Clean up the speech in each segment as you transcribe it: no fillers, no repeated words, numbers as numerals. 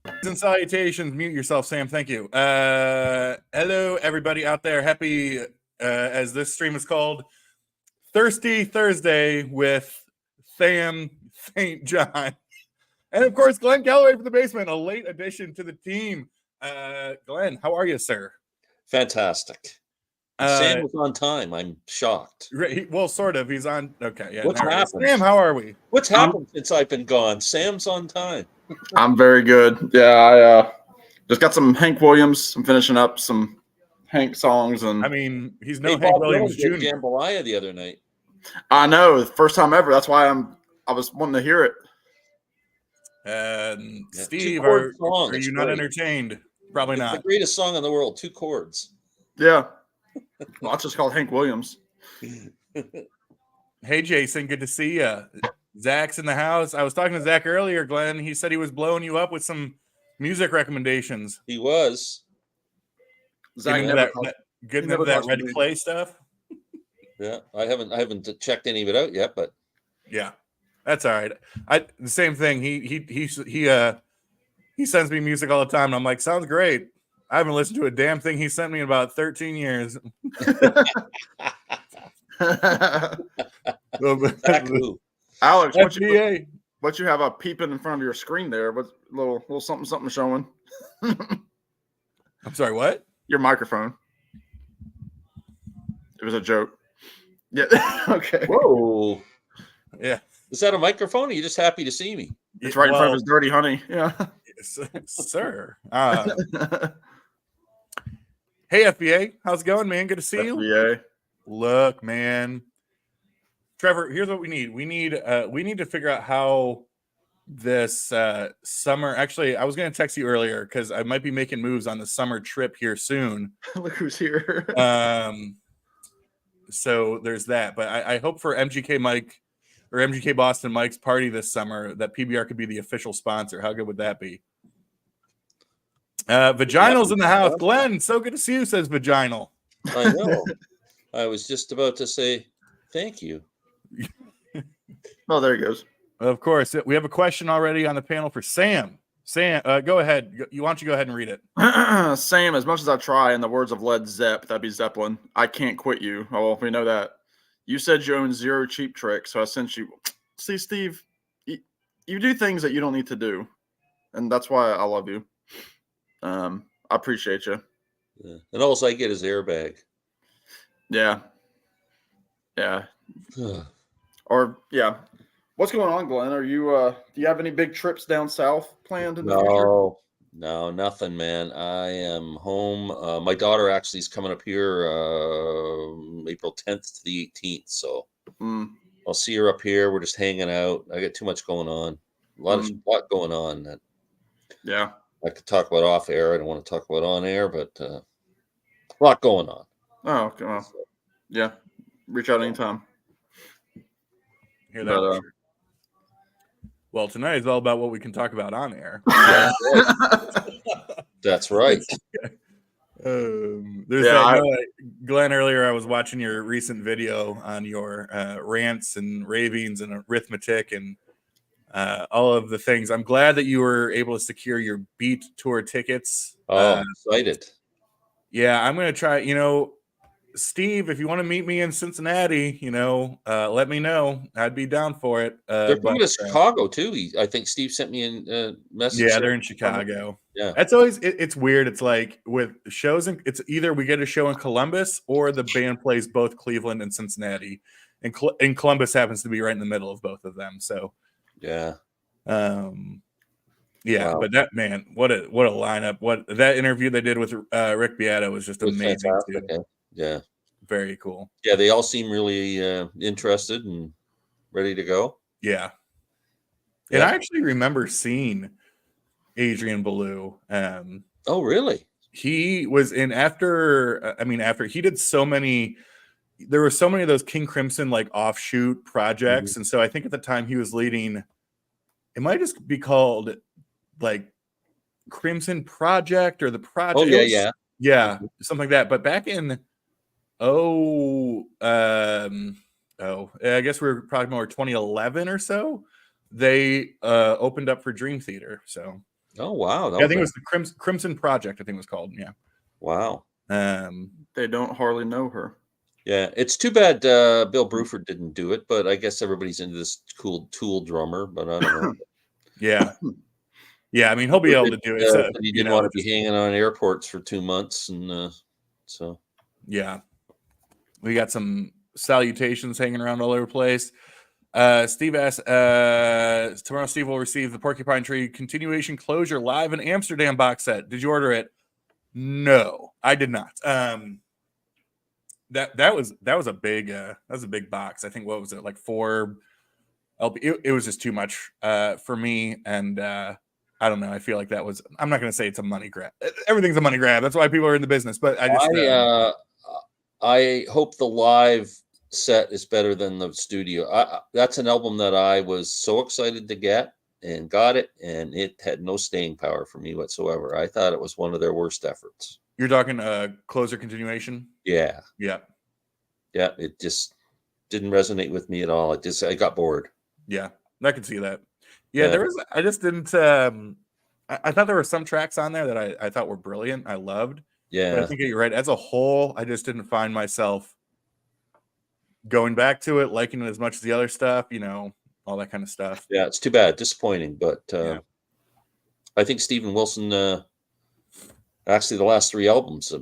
And salutations. Mute yourself, Sam. Thank you. Hello, everybody out there. Happy, as this stream is called, Thirsty Thursday with Tham, Thaint John, and of course Glenn Galloway from the basement. A late addition to the team. Glenn, how are you, sir? Fantastic. Sam was on time. I'm shocked. Well, sort of. He's on. Okay, yeah. What's happened? Sam, how are we? What's happened since I've been gone? Sam's on time. I'm very good. Yeah, I just got some Hank Williams. I'm finishing up some Hank songs, and I mean, he's no Hank Williams Jr. Jambalaya the other night. I know, first time ever. That's why I was wanting to hear it. And Steve, are you not entertained? Probably not. The greatest song in the world, 2 chords. Yeah. Well, it's just called Hank Williams. Hey, Jason, good to see you. Zach's in the house. I was talking to Zach earlier, Glenn. He said he was blowing you up with some music recommendations. He was. Zach, getting into that Red Clay stuff. Yeah, I haven't checked any of it out yet, but yeah, that's all right. The same thing. He sends me music all the time, and I'm like, sounds great. I haven't listened to a damn thing he sent me in about 13 years. Alex, what you have a peeping in front of your screen there? What little something showing? I'm sorry, what? Your microphone. It was a joke. Yeah. Okay. Whoa. Yeah. Is that a microphone? Or are you just happy to see me? It's right in front of his dirty honey. Yeah. Sir. Hey, FBA. How's it going, man? Good to see you. FBA. Look, man. Trevor, here's what we need. We need to figure out how this summer. Actually, I was going to text you earlier because I might be making moves on the summer trip here soon. Look who's here. So there's that. But I hope for MGK Mike or MGK Boston Mike's party this summer that PBR could be the official sponsor. How good would that be? Vaginal's in the house. Glenn, so good to see you, says Vaginal. I know. I was just about to say thank you. Oh, there he goes. Of course. We have a question already on the panel for Sam. Sam, go ahead. Why don't you go ahead and read it? Sam, as much as I try, in the words of Led Zepp, that'd be Zeppelin, I can't quit you. Oh, well, we know that. You said you own 0 cheap tricks, so I sent you. See, Steve, you do things that you don't need to do, and that's why I love you. I appreciate you. Yeah. And all I get is airbag. Yeah. Yeah. Or, yeah. What's going on, Glenn? Are you, do you have any big trips down south planned in the future? No, nothing, man. I am home. My daughter actually is coming up here April 10th to the 18th. So I'll see her up here. We're just hanging out. I got too much going on. A lot going on. That yeah. I could talk about off air. I don't want to talk about on air, but a lot going on. Oh, okay. Well, yeah. Reach out anytime. Hear that? Well, tonight is all about what we can talk about on air. That's right. Glenn, earlier I was watching your recent video on your rants and ravings and arithmetic and all of the things. I'm glad that you were able to secure your Beat Tour tickets. Oh, excited. Yeah, I'm going to try, Steve, if you want to meet me in Cincinnati, let me know. I'd be down for it. They're coming to Chicago too. I think Steve sent me a message. Yeah, they're in Chicago. Yeah, that's always it's weird. It's like with shows, it's either we get a show in Columbus or the band plays both Cleveland and Cincinnati, and Columbus happens to be right in the middle of both of them. So yeah, yeah. Wow. But that man, what a lineup! What that interview they did with Rick Beato was just amazing. Yeah. Very cool. Yeah, they all seem really interested and ready to go. Yeah. And I actually remember seeing Adrian Belew. Oh, really? He was in after he did so many, there were so many of those King Crimson like offshoot projects. Mm-hmm. And so I think at the time he was leading, it might just be called like Crimson Project or the Project. Oh, yeah. Yeah, something like that. But back in I guess we were probably more 2011 or so. They opened up for Dream Theater. So Oh wow! Yeah, I think it was the Crimson Project. I think it was called. Yeah. Wow. They don't hardly know her. Yeah, it's too bad Bill Bruford didn't do it, but I guess everybody's into this cool Tool drummer. But I don't know. Yeah. Yeah, I mean, he'll be able to do it. So, he didn't want to be hanging on airports for 2 months, and so yeah, we got some salutations hanging around all over the place. Steve asks, tomorrow Steve will receive the Porcupine Tree Continuation Closure Live in Amsterdam box set. Did you order it? No, I did not. That was a big box. I think, what was it, like 4 LP? It was just too much for me, and I don't know. I feel like that was. I'm not going to say it's a money grab. Everything's a money grab. That's why people are in the business. But I hope the live set is better than the studio. That's an album that I was so excited to get and got it, and it had no staying power for me whatsoever. I thought it was one of their worst efforts. You're talking closer continuation? Yeah. Yeah. Yeah. It just didn't resonate with me at all. I got bored. Yeah, I can see that. Yeah, there was. I just didn't. I thought there were some tracks on there that I thought were brilliant. I loved. Yeah, but I think you're right. As a whole, I just didn't find myself going back to it, liking it as much as the other stuff. All that kind of stuff. Yeah, it's too bad, disappointing. But I think Steven Wilson. Actually, the last 3 albums,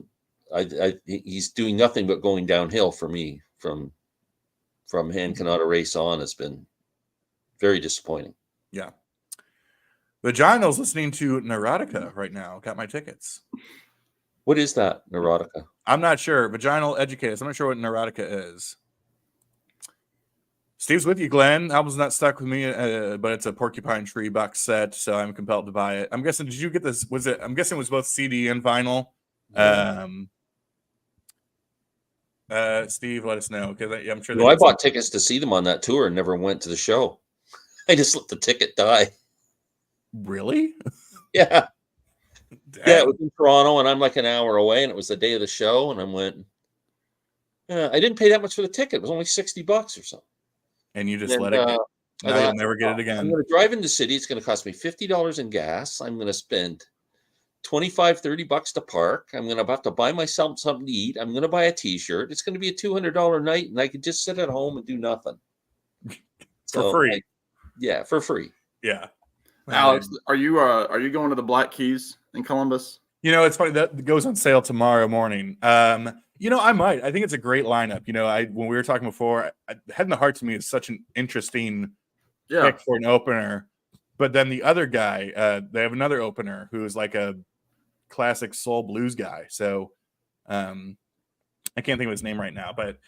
he's doing nothing but going downhill for me. From Hand Cannot Erase on has been very disappointing. Yeah. Vaginal's listening to Neurotica right now. Got my tickets. What is that, Neurotica? I'm not sure. Vaginal Educate us. I'm not sure what Neurotica is. Steve's with you, Glenn. Album's not stuck with me, but it's a Porcupine Tree box set, so I'm compelled to buy it. I'm guessing, did you get this? I'm guessing it was both CD and vinyl. Steve, let us know, because I'm sure. I bought tickets to see them on that tour and never went to the show. I just let the ticket die. Really? Yeah. Yeah, it was in Toronto, and I'm like an hour away, and it was the day of the show, and I went. I didn't pay that much for the ticket. It was only $60 or something. And you just let it go. Now you'll never get it again. I'm going to drive in the city. It's going to cost me $50 in gas. I'm going to spend $25-$30 to park. I'm going to have to buy myself something to eat. I'm going to buy a T-shirt. It's going to be a $200 night, and I could just sit at home and do nothing for free. For free. Yeah. Alex, are you going to the Black Keys in Columbus? It's funny that goes on sale tomorrow morning. I might. I think it's a great lineup. When we were talking before, Head in the Heart to me is such an interesting pick for an opener. But then the other guy, they have another opener who is like a classic soul blues guy. So I can't think of his name right now. But,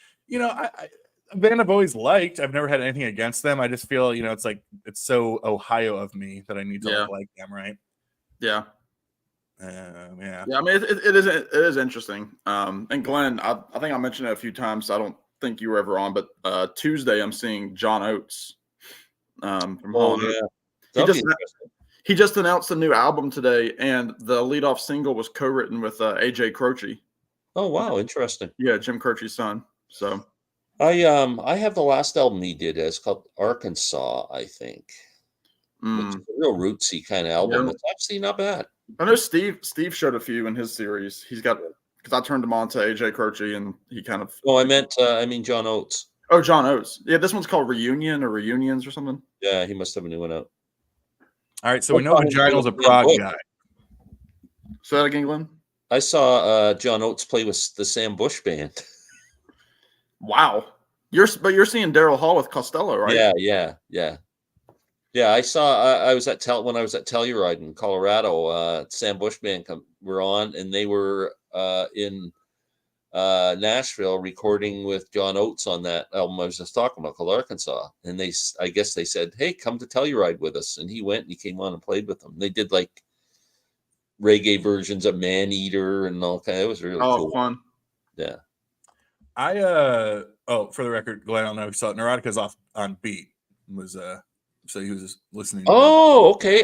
a band I've always liked. I've never had anything against them. I just feel, it's like it's so Ohio of me that I need to like them, right? Yeah. Yeah. I mean, it is interesting. And Glenn, I think I mentioned it a few times. I don't think you were ever on, but Tuesday I'm seeing John Oates from Holland. Yeah. He just announced a new album today, and the leadoff single was co-written with AJ Croce. Oh wow, interesting. Yeah, Jim Croce's son. So I have the last album he did. It's called Arkansas, I think. It's a real rootsy kind of album. It's actually not bad. I know Steve showed a few in his series. He's got, because I turned him on to AJ Croce, and he kind of. Oh, I mean John Oates. Oh, John Oates. Yeah, this one's called Reunion or Reunions or something. Yeah, he must have a new one out. All right, so we know Vaginal's a prog guy. Say that again, Glenn. I saw John Oates play with the Sam Bush band. Wow, you're seeing Daryl Hall with Costello, right? Yeah. I saw. I was at Telluride in Colorado. Sam Bush band were on, and they were in Nashville recording with John Oates on that album I was just talking about called Arkansas. And I guess they said, "Hey, come to Telluride with us." And he went and he came on and played with them. They did like reggae versions of Man Eater and all kind. It was really cool. Fun. Yeah. For the record, Glenn, I don't know if you saw it. Neurotica's off on beat. So he was just listening. Okay.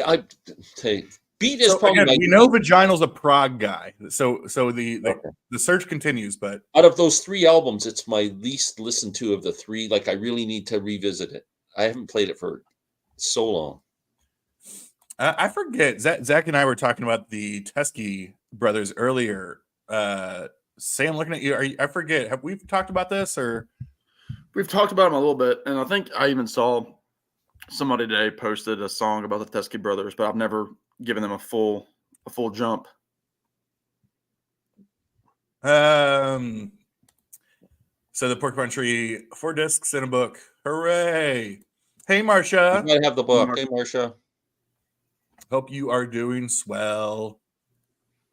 Beat is probably. Again, we know Vaginal's a prog guy. So the search continues. But out of those 3 albums, it's my least listened to of the 3. Like I really need to revisit it. I haven't played it for so long. I forget. Zach and I were talking about the Teskey brothers earlier. Sam, looking at you, I forget. Have we talked about this or? We've talked about them a little bit, and I think I even saw somebody today posted a song about the Teskey brothers, but I've never given them a full jump. So the Porcupine Tree, 4 discs in a book. Hooray! Hey, Marcia. You gotta have the book. Hey, Marcia. Hope you are doing swell.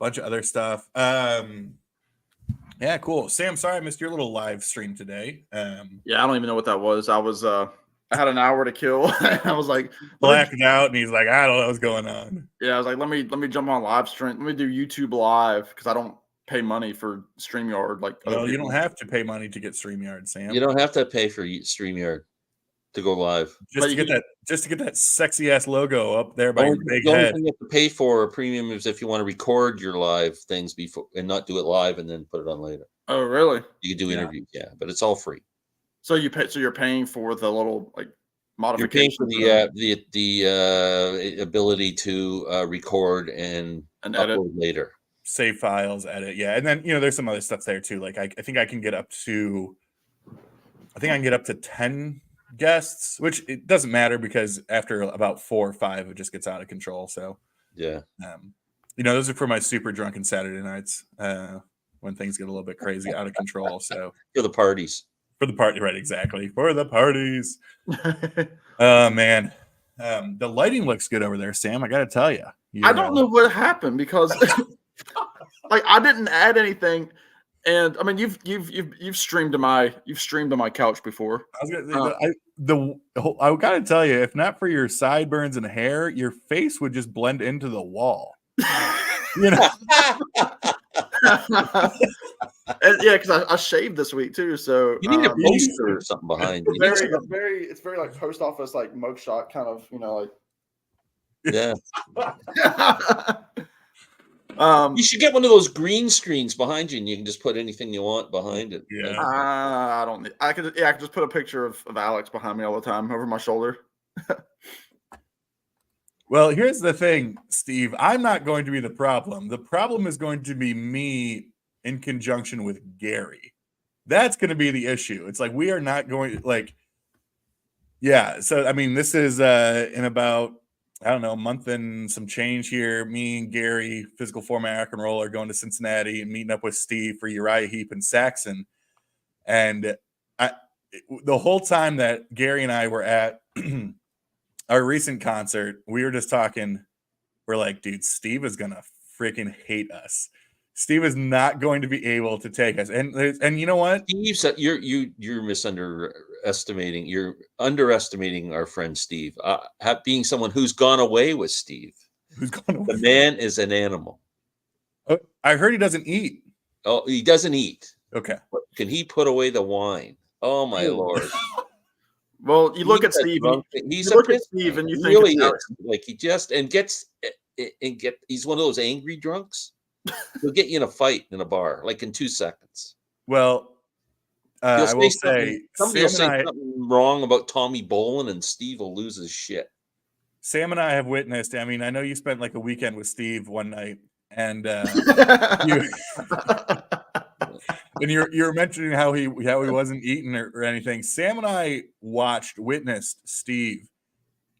Bunch of other stuff. Yeah, cool. Sam, sorry I missed your little live stream today. Yeah, I don't even know what that was. I had an hour to kill. I was like blacked out, and he's like, I don't know what's going on. Yeah, I was like, let me jump on live stream. Let me do YouTube live because I don't pay money for StreamYard. Like, no, you don't have to pay money to get StreamYard, Sam. You don't have to pay for StreamYard to go live. Just to get that sexy ass logo up there by your big the only head. thing you have to pay for a premium is if you want to record your live things before and not do it live and then put it on later. Oh, really? You can do interviews, yeah, but it's all free. So you're paying for the little like You're modification. paying for the ability to record and edit later. Save files, edit, yeah, and then there's some other stuff there too. Like I think I can get up to 10 guests, which it doesn't matter because after about 4 or 5, it just gets out of control. So yeah, those are for my super drunken Saturday nights when things get a little bit crazy, out of control. So for the parties, right? Exactly, for the parties. Oh man, the lighting looks good over there, Sam. I got to tell you, I don't know what happened because like I didn't add anything. And I mean, you've streamed to my couch before. I gotta tell you, if not for your sideburns and hair, your face would just blend into the wall. And, yeah, because I shaved this week too. So you need a poster or something behind you. It's very like post office like mugshot kind of like. Yeah. You should get one of those green screens behind you, and you can just put anything you want behind it. Yeah, I don't need. I could just put a picture of Alex behind me all the time over my shoulder. Well, here's the thing, Steve. I'm not going to be the problem. The problem is going to be me in conjunction with Gary. That's going to be the issue. It's like we are not going yeah. So I mean, this is in about, I don't know, a month and some change here. Me and Gary, physical format rock and roll, are going to Cincinnati and meeting up with Steve for Uriah Heep and Saxon. And the whole time that Gary and I were at our recent concert, we were just talking. We're like, dude, Steve is going to freaking hate us. Steve is not going to be able to take us. And you know what? Steve said you're underestimating. You're underestimating our friend Steve. Being someone who's gone away with Steve. Who's gone away? The man is an animal. I heard he doesn't eat. Oh, he doesn't eat. Okay. But can he put away the wine? Oh my Lord. Well, you look at Steve. He's look at Steve, and you think really is. Like he just he's one of those angry drunks. He'll get you in a fight in a bar, like in 2 seconds. Well, I will say somebody will say something wrong about Tommy Bolin, and Steve will lose his shit. Sam and I have witnessed. I mean, I know you spent like a weekend with Steve one night, and you're mentioning how he wasn't eating or anything. Sam and I witnessed Steve.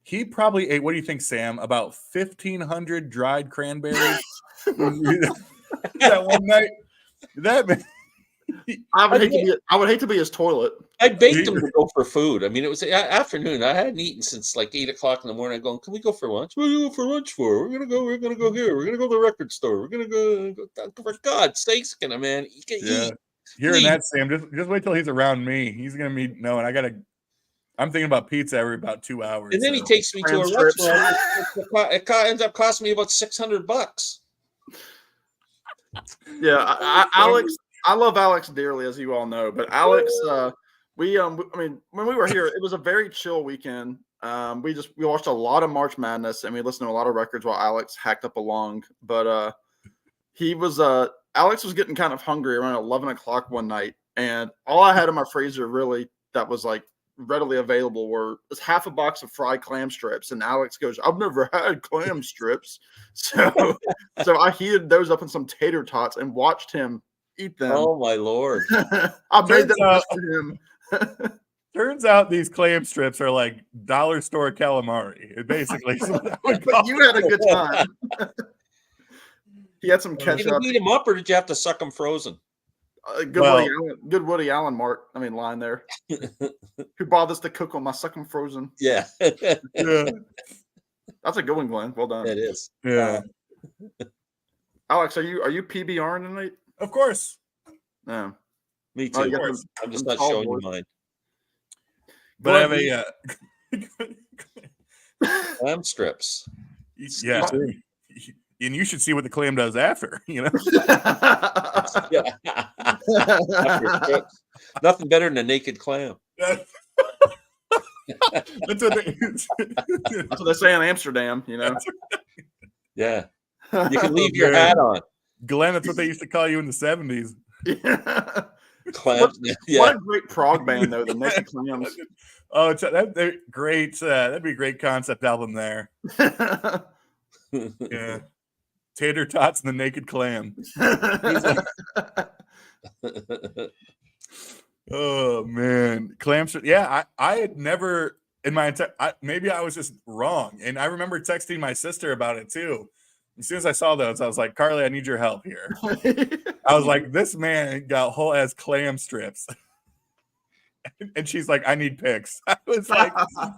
He probably ate, what do you think, Sam? About 1,500 dried cranberries that one night. I would hate to be his toilet. I baked him to go for food. I mean, it was afternoon. I hadn't eaten since like 8 o'clock in the morning. I'm going, can we go for lunch? What are you go for lunch for? We're gonna go here. We're gonna go to the record store. We're gonna go for God's sakes, man. You can eat. Hearing that, Sam, just wait till he's around me. He's gonna be knowing I'm thinking about pizza every about 2 hours. And then he takes me to a restaurant. It ends up costing me about $600. Yeah, Alex. I love Alex dearly, as you all know. But Alex, when we were here, it was a very chill weekend. We watched a lot of March Madness, and we listened to a lot of records while Alex hacked up a lung. But Alex was getting kind of hungry around 11 o'clock one night, and all I had in my freezer really that was like readily available were it's half a box of fried clam strips, and Alex goes, "I've never had clam strips," so I heated those up in some tater tots and watched him eat them. Oh my Lord! I made them just for him. Turns out these clam strips are like dollar store calamari. It basically, but you had a good time. He had some ketchup. Did you heat them up, or did you have to suck them frozen? Good Woody Allen line there. Who bothers to cook them? I suck them frozen. Yeah. Yeah. That's a good one, Glenn. Well done. It is. Yeah. Alex, are you PBRing tonight? Of course. No. Me too. I'm just not showing you mine. But I have a clam strips. Yeah. And you should see what the clam does after, Nothing better than a naked clam. That's what they say in Amsterdam, Yeah. You can leave your hat on. Glenn, that's what they used to call you in the 70s. Yeah. Clams. What a great prog band, though, the Naked Clams. Oh, that'd great. That'd be a great concept album there. Yeah. Tater tots and the Naked Clam. Oh man, clams. Yeah, I had never in my entire. Maybe I was just wrong, and I remember texting my sister about it too. As soon as I saw those, I was like, "Carly, I need your help here." I was like, "This man got whole ass clam strips," and she's like, "I need pics." I was like,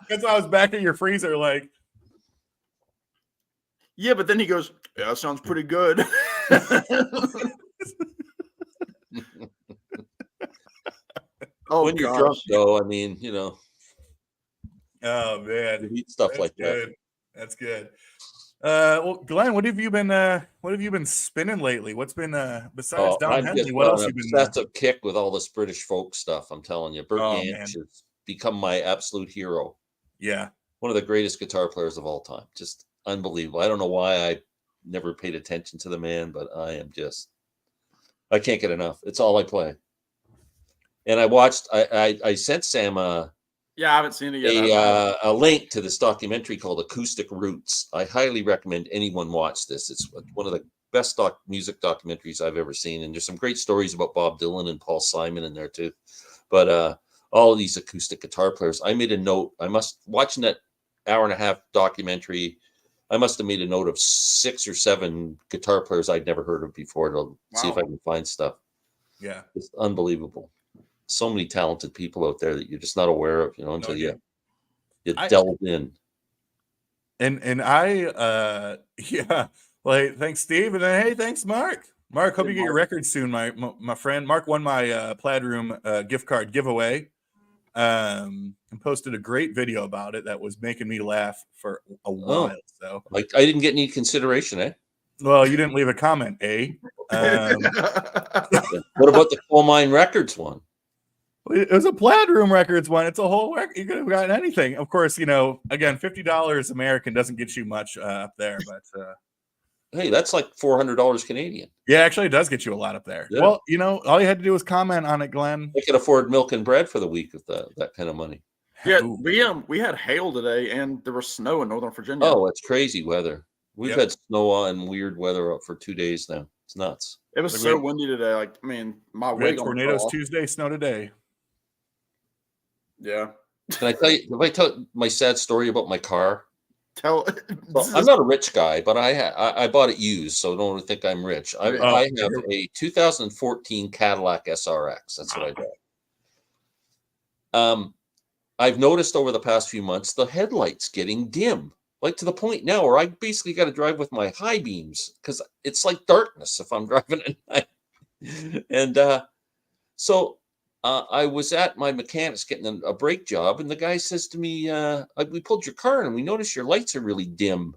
"That's why I was back at your freezer, like." Yeah, but then he goes, "Yeah, that sounds pretty good." When you're drunk, though, I mean, Oh man, you eat stuff like that. That's good. Well, Glenn, what have you been spinning lately? What's been besides Don Henley? What else you been? That's a kick with all this British folk stuff. I'm telling you, Bert Jansch has become my absolute hero. Yeah, one of the greatest guitar players of all time. Just unbelievable. I don't know why I never paid attention to the man, but I can't get enough. It's all I play. And I sent Sam yeah, I haven't seen it yet. A link to this documentary called Acoustic Roots. I highly recommend anyone watch this. It's one of the best music documentaries I've ever seen. And there's some great stories about Bob Dylan and Paul Simon in there too. But all of these acoustic guitar players, I made a note. Watching that hour-and-a-half documentary, I must have made a note of 6 or 7 guitar players I'd never heard of before to see if I can find stuff. Yeah. It's unbelievable. So many talented people out there that you're just not aware of, until you delve in. And I like thanks Steve, and then hey, thanks Mark. Mark, hope you get your record soon. My friend Mark won my Plaid Room gift card giveaway. And posted a great video about it that was making me laugh for a while. So like I didn't get any consideration, eh? Well, you didn't leave a comment, eh? What about the Coal Mine Records one? It was a Plaid Room Records one. It's a whole record. You could have gotten anything. Of course, again, $50 American doesn't get you much up there, but hey, that's like $400 Canadian. Yeah, actually, it does get you a lot up there. Yeah. Well, all you had to do was comment on it, Glenn. I could afford milk and bread for the week with that kind of money. Yeah, we had hail today, and there was snow in Northern Virginia. Oh, it's crazy weather. We've had snow and weird weather up for 2 days now. It's nuts. It was so windy today. Like, I mean, my wig tornadoes Tuesday, snow today. Yeah. Can I tell you? If I tell my sad story about my car? Well, I'm not a rich guy, but I bought it used, so don't think I'm rich. I have a 2014 Cadillac SRX. That's what I got. I've noticed over the past few months the headlights getting dim, like to the point now where I basically got to drive with my high beams because it's like darkness if I'm driving at night. And so I was at my mechanic's getting a brake job, and the guy says to me, "We pulled your car and we noticed your lights are really dim."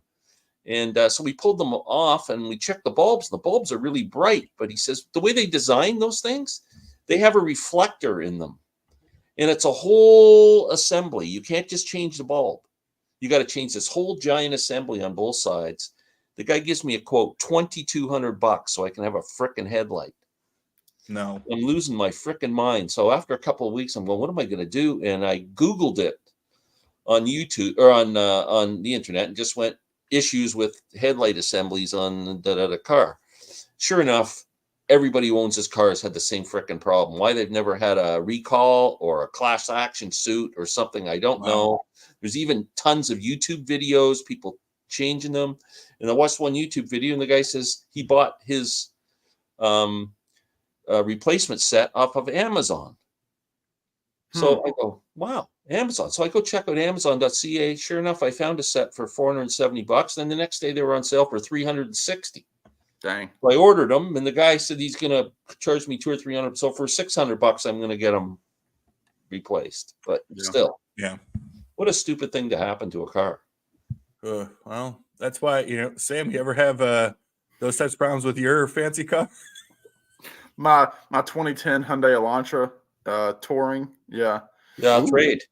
And so we pulled them off and we checked the bulbs. The bulbs are really bright, but he says the way they design those things, they have a reflector in them, and it's a whole assembly. You can't just change the bulb. You got to change this whole giant assembly on both sides. The guy gives me a quote, $2,200 so I can have a frickin' headlight. No. I'm losing my freaking mind. So after a couple of weeks, I'm going, what am I going to do? And I Googled it on YouTube or on the internet and just went issues with headlight assemblies on the car. Sure enough, everybody who owns this car has had the same freaking problem. Why they've never had a recall or a class action suit or something, I don't know. There's even tons of YouTube videos, people changing them. And I watched one YouTube video, and the guy says he bought his replacement set off of Amazon. So I go, wow, Amazon. So I go check out Amazon.ca. Sure enough, I found a set for $470. Then the next day they were on sale for $360. Dang. So I ordered them, and the guy said he's going to charge me $200 or $300. So for $600, I'm going to get them replaced. But still, what a stupid thing to happen to a car. Well, that's why, Sam, you ever have those types of problems with your fancy car? My 2010 Hyundai Elantra touring. Yeah. Yeah,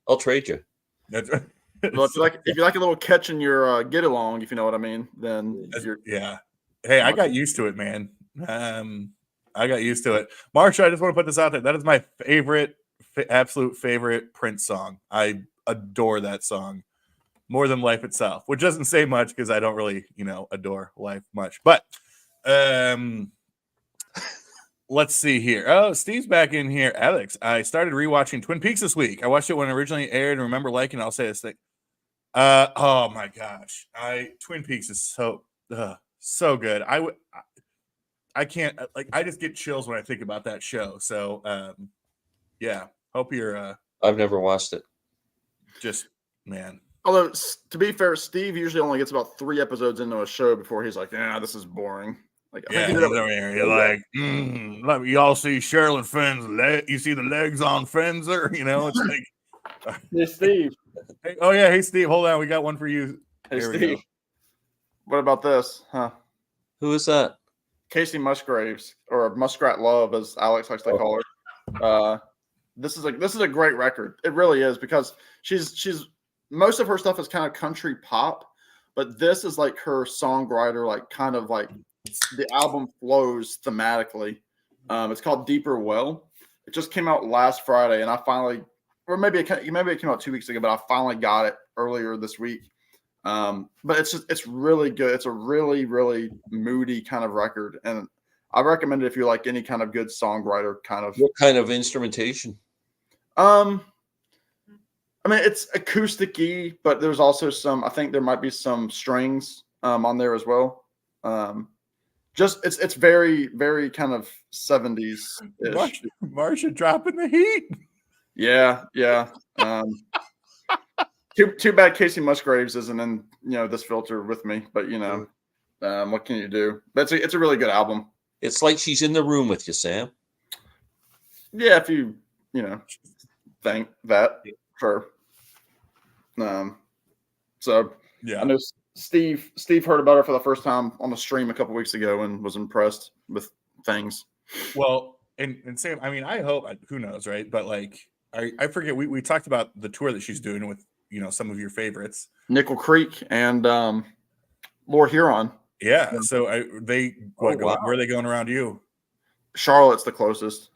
I'll trade you. That's right. Well, if you like a little catch in your get along, if you know what I mean, then Hey, I got used to it, man. I got used to it. Marsha, I just want to put this out there. That is my favorite, absolute favorite Prince song. I adore that song more than life itself, which doesn't say much because I don't really, adore life much. But let's see here. Oh, Steve's back in here. Alex, I started rewatching Twin Peaks this week. I watched it when it originally aired and remember liking it. I'll say this thing. Oh my gosh. Twin Peaks is so good. I can't, I just get chills when I think about that show. So hope you're I've never watched it. Just, man. Although, to be fair, Steve usually only gets about 3 episodes into a show before he's like, this is boring. Like, I think he did it with, you're like, let me, y'all see Sherilyn Fenn's leg. You see the legs on Fenzer, it's like, hey, Steve. Hey, Steve, hold on. We got one for you. Hey, Steve. What about this? Huh? Who is that? Casey Musgraves, or Muskrat Love, as Alex likes to call her. This is a great record. It really is, because she's most of her stuff is kind of country pop, but this is like her songwriter, like kind of like the album flows thematically. It's called Deeper Well. It just came out last Friday, and I finally, or maybe it came out 2 weeks ago, but I finally got it earlier this week. But it's really good. It's a really, really moody kind of record, and I recommend it if you like any kind of good songwriter kind of. What kind of instrumentation? I mean, it's acoustic-y, but there's also I think there might be some strings on there as well. It's very, very kind of 70s. Marsha dropping the heat. Yeah. Too bad Casey Musgraves isn't in this filter with me, but what can you do? It's a really good album. It's like she's in the room with you, Sam. Yeah, if you think that. Sure. So yeah, I know Steve heard about her for the first time on the stream a couple weeks ago and was impressed with things. Well, and Sam, I mean, I hope, who knows, right? But like, I forget, we talked about the tour that she's doing with some of your favorites, Nickel Creek and Lord Huron. Yeah. So where are they going around you? Charlotte's the closest.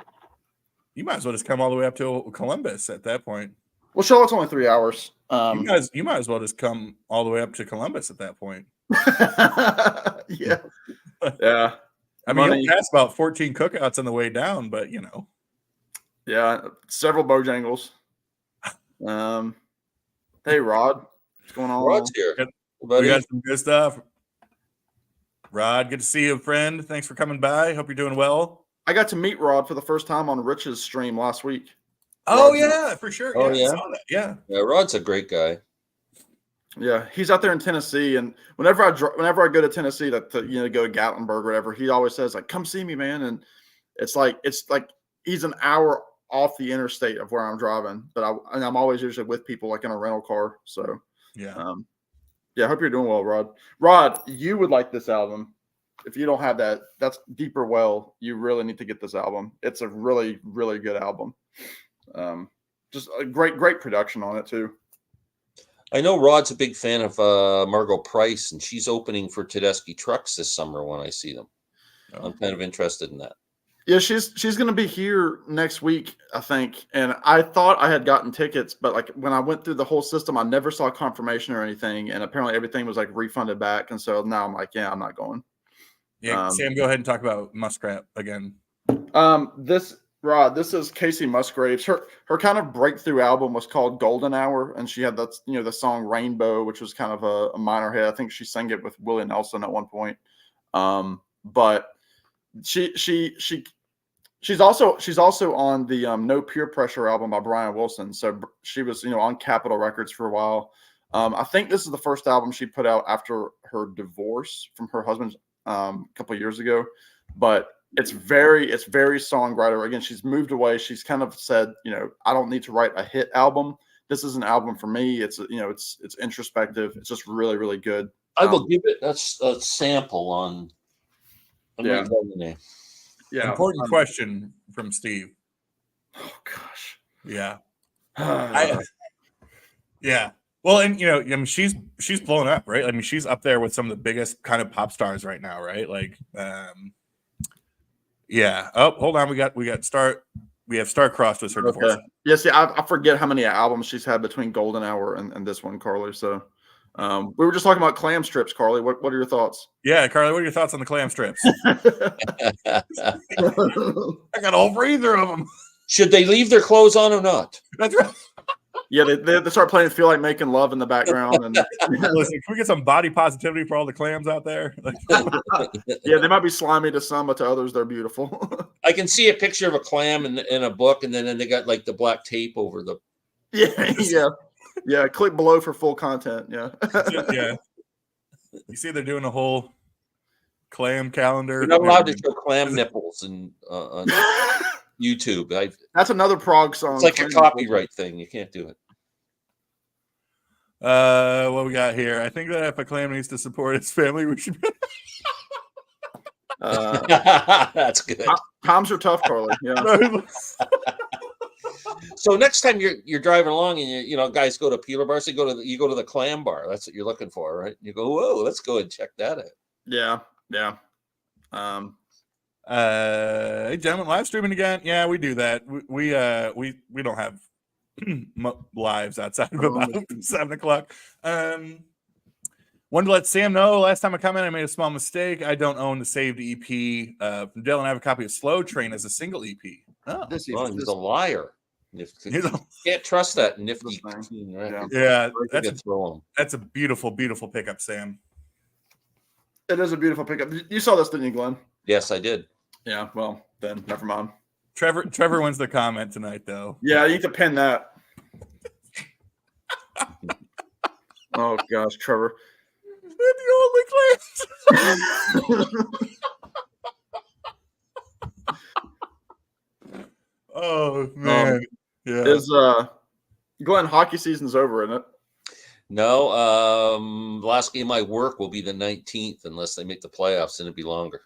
You might as well just come all the way up to Columbus at that point. Well, Charlotte's only 3 hours. You might as well just come all the way up to Columbus at that point. Yeah. Yeah. I mean, you'll pass about 14 cookouts on the way down, but Yeah, several Bojangles. Hey, Rod. What's going on? Rod's here. We got some good stuff. Rod, good to see you, friend. Thanks for coming by. Hope you're doing well. I got to meet Rod for the first time on Rich's stream last week. Oh, yeah, for sure. Oh, yeah. I saw that. Yeah. Yeah, Rod's a great guy. Yeah, he's out there in Tennessee, and whenever I go to Tennessee to go to Gatlinburg or whatever, he always says like, "Come see me, man." And it's like he's an hour off the interstate of where I'm driving, but I'm always usually with people like in a rental car. So yeah, I hope you're doing well, Rod. Rod, you would like this album. If you don't have that's Deeper Well. You really need to get this album. It's a really, really good album. Just a great production on it too. I know Rod's a big fan of Margot Price, and she's opening for Tedeschi Trucks this summer when I see them. I'm kind of interested in that. Yeah, she's gonna be here next week, I think. And I thought I had gotten tickets, but like when I went through the whole system, I never saw confirmation or anything. And apparently everything was like refunded back. And so now I'm like, yeah, I'm not going. Yeah, Sam, go ahead and talk about Muskrat again. This is Casey Musgraves. Her kind of breakthrough album was called Golden Hour, and she had that the song Rainbow, which was kind of a minor hit. I think she sang it with Willie Nelson at one point. But she's also on the No Peer Pressure album by Brian Wilson. So she was on Capitol Records for a while. I think this is the first album she put out after her divorce from her husband a couple of years ago. But it's very songwriter. Again, she's moved away. She's kind of said, I don't need to write a hit album. This is an album for me. It's it's introspective. It's just really, really good. I will give it a sample on. Yeah. Yeah. Important question from Steve. Oh gosh. Yeah. Yeah. Well, and I mean, she's blowing up, right? I mean, she's up there with some of the biggest kind of pop stars right now, right? Like, yeah. Oh, hold on. We have Star-Crossed was her divorce. Yeah. See, I forget how many albums she's had between Golden Hour and this one, Carly. So, we were just talking about clam strips, Carly. What are your thoughts? Yeah, Carly, what are your thoughts on the clam strips? I got all freezer of them. Should they leave their clothes on or not? That's right. Yeah, they start playing "Feel Like Making Love" in the background. And listen, can we get some body positivity for all the clams out there? Yeah, they might be slimy to some, but to others, they're beautiful. I can see a picture of a clam in a book, and then they got like the black tape over the. Yeah. Click below for full content. Yeah. Yeah. You see, they're doing a whole clam calendar. You're not allowed to show clam nipples on YouTube. That's another prog song. It's like a copyright thing. You can't do it. What we got here? I think that if a clam needs to support its family, we should. That's good. Times are tough, Carly. Yeah. So next time you're driving along and guys go to Peeler Bar, so you go to the clam bar. That's what you're looking for, right? You go, whoa, let's go and check that out. Yeah. Hey, gentlemen, live streaming again. Yeah, we do that. We don't have lives outside of about 7:00. Wanted to let Sam know. Last time I commented, I made a small mistake. I don't own the saved EP from Dylan. I have a copy of Slow Train as a single EP. Oh, he's a liar. You can't trust that nifty. Yeah, that's a beautiful, beautiful pickup, Sam. It is a beautiful pickup. You saw this, didn't you, Glenn? Yes, I did. Yeah. Well, then never mind. Trevor wins the comment tonight, though. Yeah, you need to pin that. Oh gosh, Trevor. The only class. Oh man. Yeah. Is Glenn, hockey season's over, isn't it? No. The last game I work will be the 19th, unless they make the playoffs, and it'll be longer.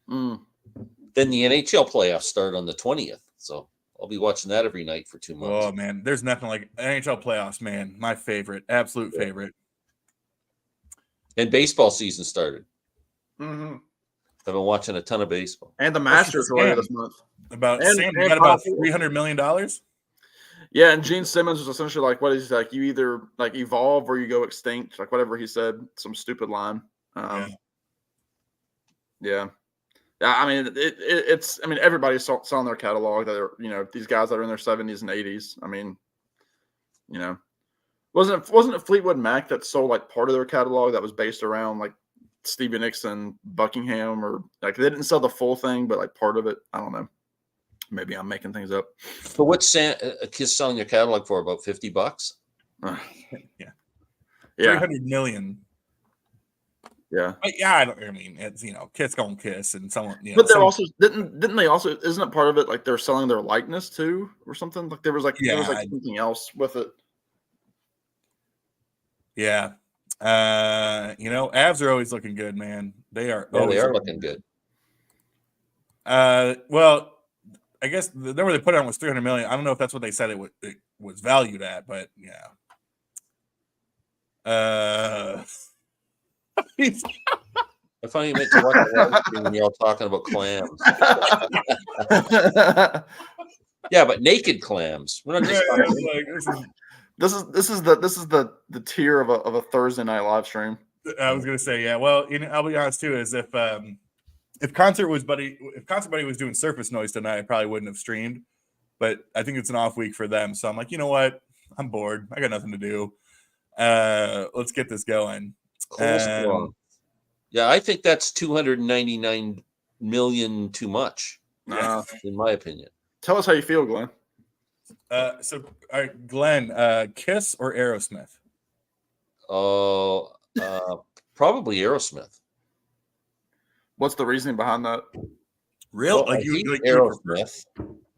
Then the NHL playoffs start on the 20th, so I'll be watching that every night for 2 months. Oh man, there's nothing like NHL playoffs, man. My favorite, absolute favorite. And baseball season started. Mm-hmm. I've been watching a ton of baseball. And the Masters are later this month. Sam, you got about $300 million. Yeah, and Gene Simmons was essentially like, "What is he like? You either like evolve or you go extinct." Like whatever he said, some stupid line. Yeah. I mean, it's. I mean, everybody's selling their catalog. That are these guys that are in their 70s and 80s. I mean, wasn't it Fleetwood Mac that sold like part of their catalog that was based around like Stevie Nicks and Buckingham, or like they didn't sell the full thing, but like part of it. I don't know. Maybe I'm making things up. So what's Kiss selling your catalog for? About $50? Yeah. 300 million. Yeah. But yeah, I mean, it's Kiss gonna Kiss, and someone. But they're also didn't they also? Isn't it part of it like they're selling their likeness too, or something? Like there was something else with it. Yeah. Avs are always looking good, man. They are. Oh, they are looking good. Well, I guess the number they put on was 300 million. I don't know if that's what they said it was valued at, but yeah. I thought you meant to watch the live stream when you're all talking about clams. Yeah, but naked clams. We're not just this is the tier of a Thursday night live stream. I was gonna say, yeah. Well, I'll be honest too. Is if Concert Buddy was doing Surface Noise tonight, I probably wouldn't have streamed. But I think it's an off week for them, so I'm like, you know what? I'm bored. I got nothing to do. Let's get this going. Yeah, I think that's 299 million too much. In my opinion. Tell us how you feel, Glenn. So, all right, Glenn, Kiss or Aerosmith? Oh, probably Aerosmith. What's the reasoning behind that? Real? Well, Aerosmith,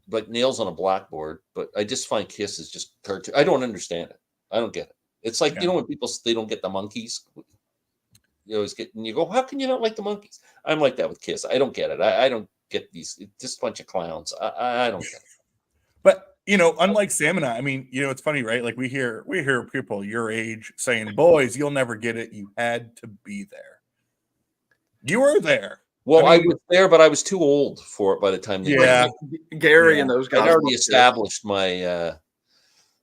like nails on a blackboard, but I just find Kiss is just cartoon. I don't understand it. I don't get it. It's like, you know, when people they don't get the Monkees. You always get, and you go, how can you not like the Monkees? I'm like that with Kiss. I don't get it. I don't get these. It's just a bunch of clowns. I don't get it. But unlike Sam and I mean, it's funny, right? Like we hear people your age saying, "Boys, you'll never get it. You had to be there. You were there." Well, I was there, but I was too old for it by the time. Gary and those guys. I'd already established my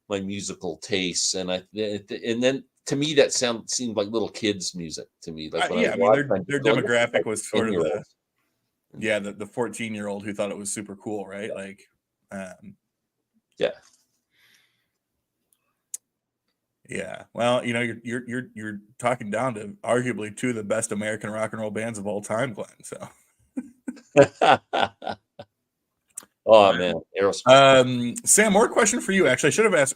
my musical tastes, and then. To me, that seemed like little kids' music to me. Like their demographic was sort of the 14-year-old who thought it was super cool, right? Like, yeah. Well, you're talking down to arguably two of the best American rock and roll bands of all time, Glenn. So, oh man, Aerosmith. Sam, more question for you. Actually, I should have asked.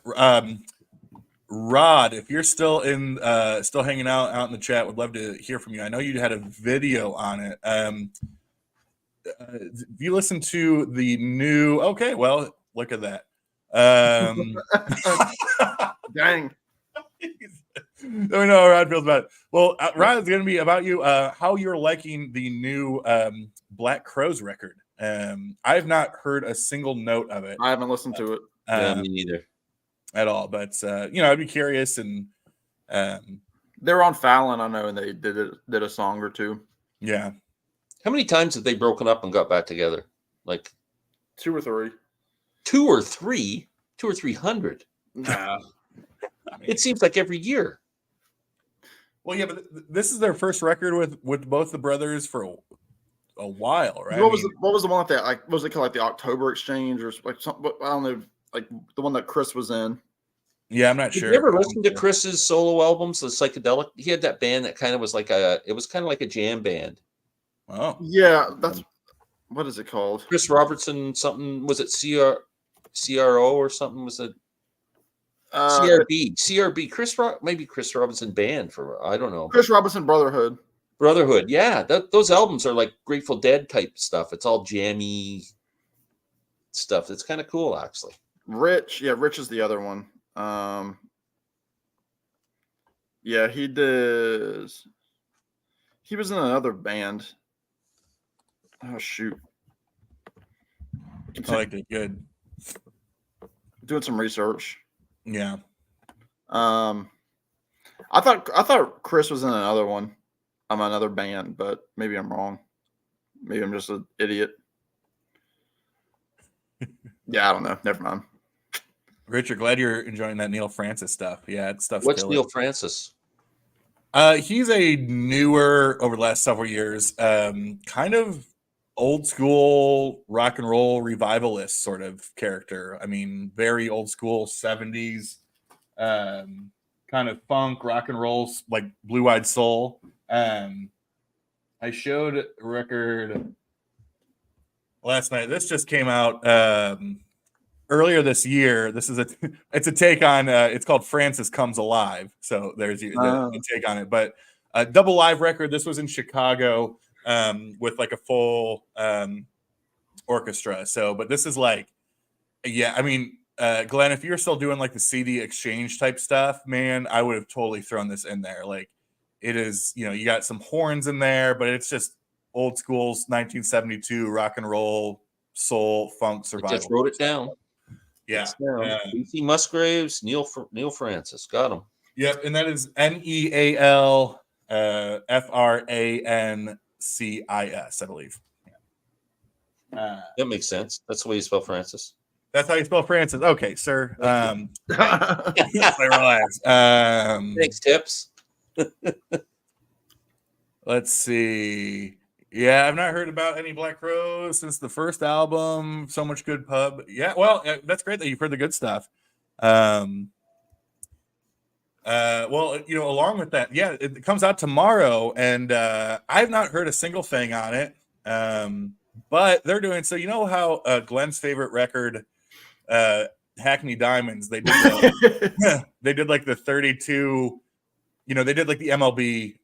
Rod, if you're still hanging out in the chat, would love to hear from you. I know you had a video on it. If you listen to the new, okay, well, look at that. Dang. Let me know how Rod feels about it. Well, Rod, it's going to be about you. How you're liking the new Black Crowes record. I've not heard a single note of it. I haven't listened to it. Me neither. At all, but I'd be curious. And they're on Fallon, I know, and they did a song or two. Yeah. How many times have they broken up and got back together? Like 2 or 3. 2 or 3? 2 or 300? Nah. It seems like every year. Well, yeah, but this is their first record with both the brothers for a while, right? What was the one that what was it called, like the October Exchange or like something? I don't know, like the one that Chris was in. Yeah, I'm not sure. Did you ever listen to Chris's solo albums, the psychedelic? He had that band that kind of was like a jam band. Oh, yeah, that's what is it called? Chris Robertson, something, was it CRO or something? Was it CRB? Chris Robinson band for, I don't know. Chris Robinson Brotherhood. Yeah, those albums are like Grateful Dead type stuff. It's all jammy stuff. It's kind of cool, actually. Rich is the other one. Yeah, he was in another band. Oh shoot. I liked it. Good. Doing some research. Yeah. I thought Chris was in another one. I'm another band, but maybe I'm wrong. Maybe I'm just an idiot. Yeah, I don't know. Never mind. Richard, glad you're enjoying that Neil Francis stuff. Yeah, it's stuff. What's Neil Francis? He's a newer, over the last several years, kind of old school rock and roll revivalist sort of character. I mean, very old school 70s, kind of funk, rock and roll, like Blue Eyed Soul. I showed a record last night. This just came out earlier this year. This is it's a take on it's called Francis Comes Alive. So there's the take on it. But a double live record. This was in Chicago with like a full orchestra. So, but this is like, yeah, I mean, Glenn, if you're still doing like the CD exchange type stuff, man, I would have totally thrown this in there. Like, it is, you got some horns in there, but it's just old school 1972 rock and roll, soul, funk, survival. I just wrote it down. Yeah. B.C. Musgraves, Neil Francis. Got him. Yep. And that is NEAL FRANCIS. I believe. That makes sense. That's the way you spell Francis. That's how you spell Francis. Okay, sir. Relax. Thanks, Tips. Let's see. Yeah, I've not heard about any Black Crowes since the first album. So much good pub. Yeah, well, that's great that you've heard the good stuff. Well, along with that, yeah, it comes out tomorrow, and I've not heard a single thing on it. But they're doing so. You know how Glenn's favorite record, Hackney Diamonds, they did they did like the 32. They did like the MLB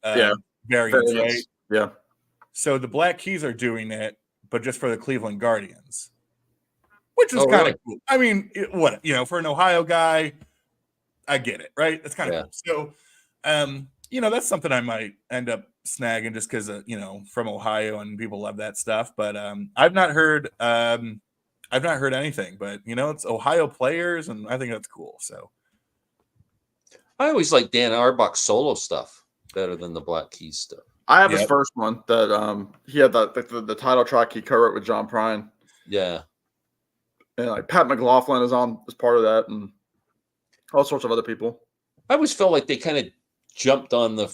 variants, right? Yeah. So the Black Keys are doing it, but just for the Cleveland Guardians, which is kind of really? cool. I mean, for an Ohio guy, I get it, right? That's kind of cool. So, that's something I might end up snagging just because, from Ohio and people love that stuff. But I've not heard anything. But it's Ohio players, and I think that's cool. So I always like Dan Auerbach's solo stuff better than the Black Keys stuff. I have his first one that he had the title track he co-wrote with John Prine. Yeah. And like Pat McLaughlin is part of that, and all sorts of other people. I always felt like they kind of jumped on the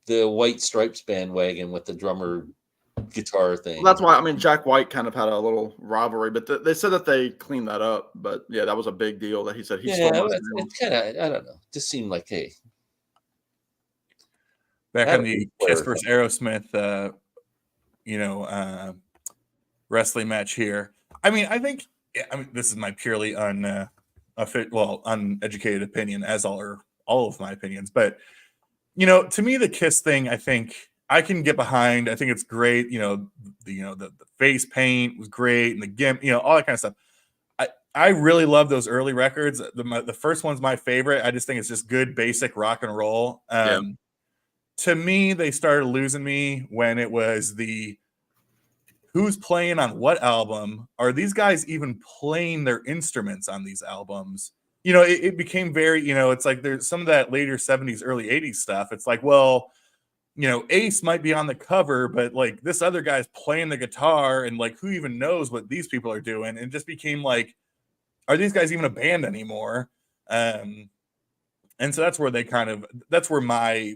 White Stripes bandwagon with the drummer guitar thing. Well, that's why Jack White kind of had a little rivalry, but they said that they cleaned that up. But yeah, that was a big deal that he said he still wants to do. It's kind of, I don't know, just seemed like, hey. Back on the Kiss versus Aerosmith, wrestling match here. I think this is my purely uneducated opinion, as all of my opinions. But to me, the Kiss thing, I think I can get behind. I think it's great. The face paint was great, and the gimp, all that kind of stuff. I really love those early records. The first one's my favorite. I just think it's just good, basic rock and roll. To me, they started losing me when it was who's playing on what album? Are these guys even playing their instruments on these albums? It became very, it's like there's some of that later 70s, early 80s stuff. It's like, well, Ace might be on the cover, but like this other guy's playing the guitar, and like who even knows what these people are doing? And it just became like, are these guys even a band anymore? And so that's where that's where my,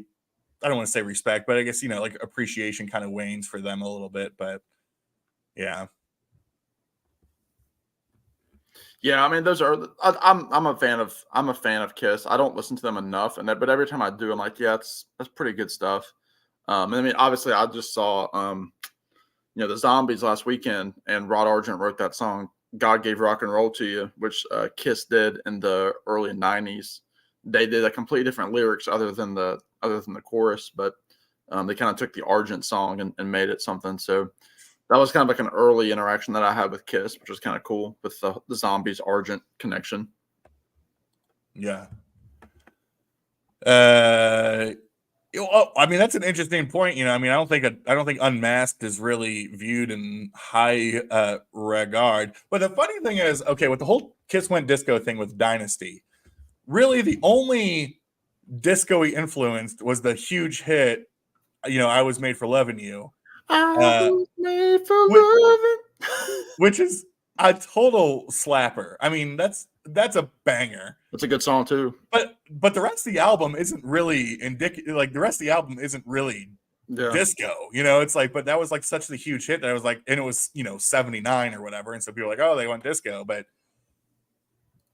I don't want to say respect, but I guess, like appreciation kind of wanes for them a little bit, but yeah. Yeah, those are. I'm a fan of Kiss. I don't listen to them enough, but every time I do, I'm like, yeah, that's pretty good stuff. Obviously, I just saw, the Zombies last weekend, and Rod Argent wrote that song, "God Gave Rock and Roll to You," which Kiss did in the early '90s. They did a completely different lyrics other than the chorus, but they kind of took the Argent song and made it something. So that was kind of like an early interaction that I had with Kiss, which was kind of cool with the Zombies Argent connection. Yeah. That's an interesting point. I don't think Unmasked is really viewed in high regard. But the funny thing is, okay, with the whole Kiss Went Disco thing with Dynasty, really the only disco-y influenced was the huge hit, I Was Made for Loving You. I was made for loving. Which is a total slapper. That's a banger. It's a good song too. But the rest of the album isn't really indicative. Like the rest of the album isn't really disco. It's like, but that was like such a huge hit that I was like, and it was 79 or whatever, and so people were like, oh, they went disco. But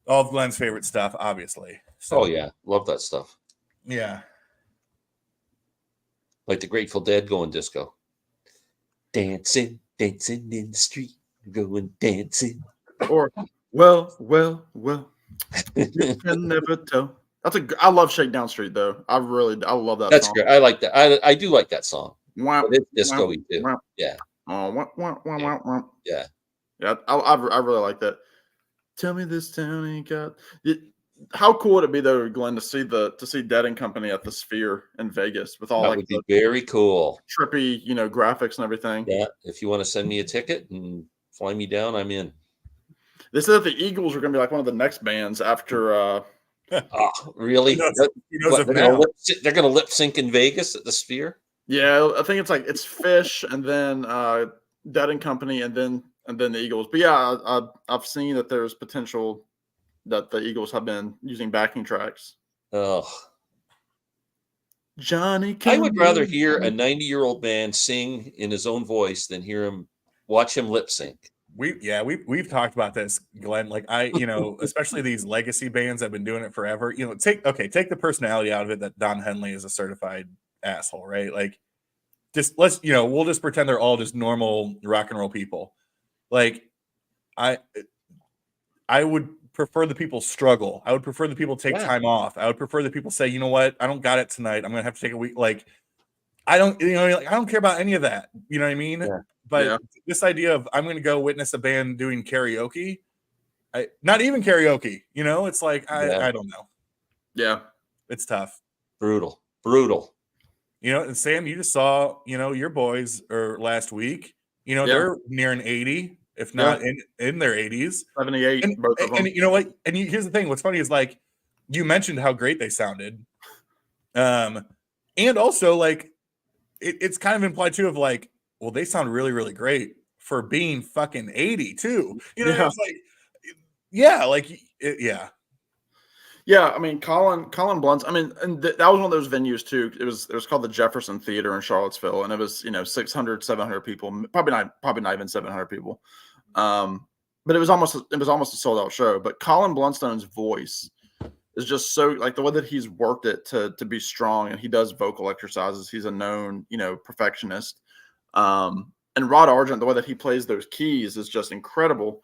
all of Glenn's favorite stuff, obviously. So, oh yeah, love that stuff. Yeah, like the Grateful Dead going disco. Dancing in the street, going dancing. Or well, you can never tell. I love Shakedown Street though. I love that. That's song. great. I like that. I do like that song. Wow, it's disco-y too. Wow. Yeah. Yeah. I really like that. Tell me this town ain't got. How cool would it be though, Glenn, to see Dead and Company at the Sphere in Vegas with all that like would be very cool, trippy, graphics and everything. Yeah, if you want to send me a ticket and fly me down, I'm in. They said that the Eagles are going to be like one of the next bands after. Oh, really? They're going to lip sync in Vegas at the Sphere. Yeah, I think it's Fish and then Dead and Company and then the Eagles. But yeah, I've seen that there's potential that the Eagles have been using backing tracks. Oh, Johnny, I would rather hear a 90-year-old man sing in his own voice than watch him lip sync. We've talked about this, Glenn. Like especially these legacy bands that have been doing it forever. Take the personality out of it that Don Henley is a certified asshole, right? Like, just we'll just pretend they're all just normal rock and roll people. Like, I would prefer the people struggle. I would prefer the people take time off. I would prefer the people say, you know what, I don't got it tonight. I'm gonna have to take a week. Like, I don't care about any of that. You know what I mean? Yeah. But this idea of I'm going to go witness a band doing karaoke, not even karaoke, it's like, I don't know. Yeah. It's tough. Brutal. And Sam, you just saw, your boys last week, they're nearing 80, if not in their 80s. 78, both of them. And you know what? And here's the thing. What's funny is, like, you mentioned how great they sounded. And also, like, it's kind of implied too of like, well, they sound really, really great for being fucking 80 too. It's like, yeah. I mean, Colin Blunt's. I mean, and that was one of those venues too. It was called the Jefferson Theater in Charlottesville, and it was 600, 700 people. Probably not even 700 people. But it was almost a sold out show. But Colin Blunstone's voice is just so, like, the way that he's worked it to be strong, and he does vocal exercises. He's a known perfectionist. And Rod Argent, the way that he plays those keys is just incredible,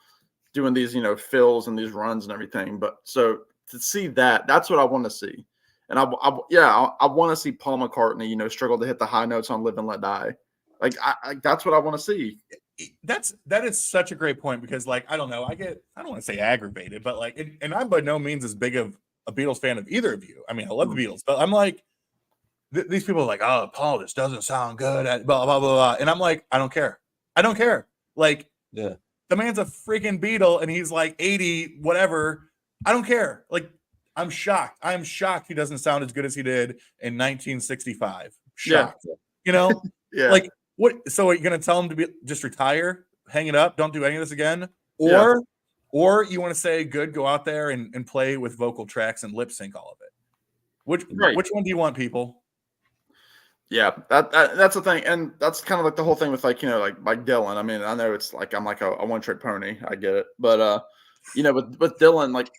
doing these, fills and these runs and everything. But so to see that's what I want to see. And I want to see Paul McCartney, struggle to hit the high notes on Live and Let Die. Like, that's what I want to see. That is such a great point, because, like, I don't know, I don't want to say aggravated, but like, and I'm by no means as big of a Beatles fan of either of you. I mean, I love the Beatles, but I'm like, these people are like, oh, Paul just doesn't sound good at blah, blah, blah, blah. And I'm like, I don't care. Like, the man's a freaking Beatle and he's like 80, whatever. I don't care. Like, I'm shocked. I'm shocked he doesn't sound as good as he did in 1965. Shocked. Yeah. Like, what? So are you going to tell him to just retire, hang it up, don't do any of this again? Or you want to say, good, go out there and play with vocal tracks and lip sync all of it? Which one do you want, people? Yeah, that's the thing, and that's kind of like the whole thing with, like, like Dylan. I mean, I know it's like I'm like a one-trick pony. I get it, but with Dylan, like,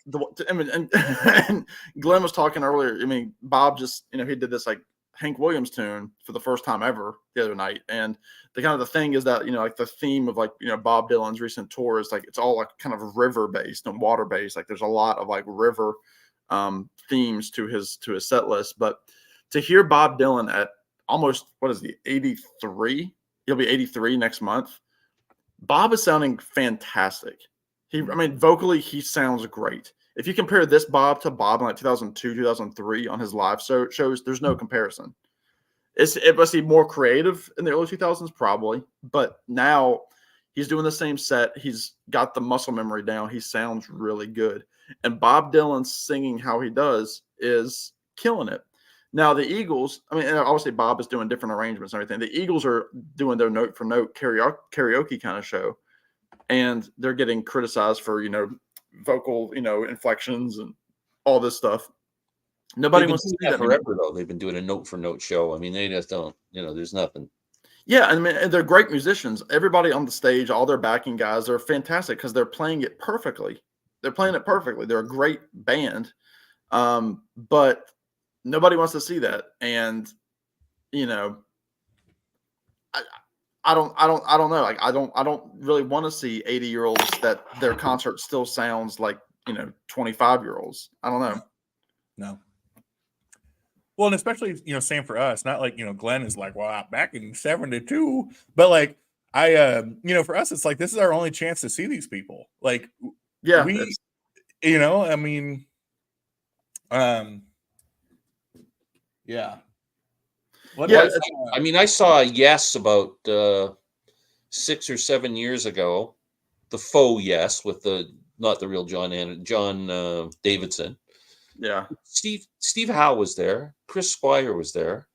and Glenn was talking earlier. I mean, Bob just he did this like Hank Williams tune for the first time ever the other night, and the thing is that like the theme of, like, Bob Dylan's recent tour is like it's all like kind of river based and water based. Like, there's a lot of like river themes to his set list, but to hear Bob Dylan at almost, what is he, 83? He'll be 83 next month. Bob is sounding fantastic. Vocally, he sounds great. If you compare this Bob to Bob in like 2002, 2003 on his live shows, there's no comparison. It must be more creative in the early 2000s, probably, but now he's doing the same set. He's got the muscle memory down. He sounds really good. And Bob Dylan singing how he does is killing it. Now, the Eagles, obviously Bob is doing different arrangements and everything. The Eagles are doing their note for note karaoke kind of show, and they're getting criticized for, vocal, inflections and all this stuff. Nobody wants to see that forever, though. They've been doing a note for note show. I mean, they just don't, there's nothing. Yeah, and they're great musicians. Everybody on the stage, all their backing guys, are fantastic because they're playing it perfectly. They're a great band, but nobody wants to see that, and I don't know. Like, I don't really want to see 80-year-olds that their concert still sounds like 25-year-olds. I don't know. No. Well, and especially Sam, for us, not like Glenn is like, well, back in 72, but like for us, it's like this is our only chance to see these people. Like, yeah, yeah. I saw Yes about 6 or 7 years ago, the faux Yes with not the real John Davidson. Yeah. Steve Howe was there. Chris Squire was there.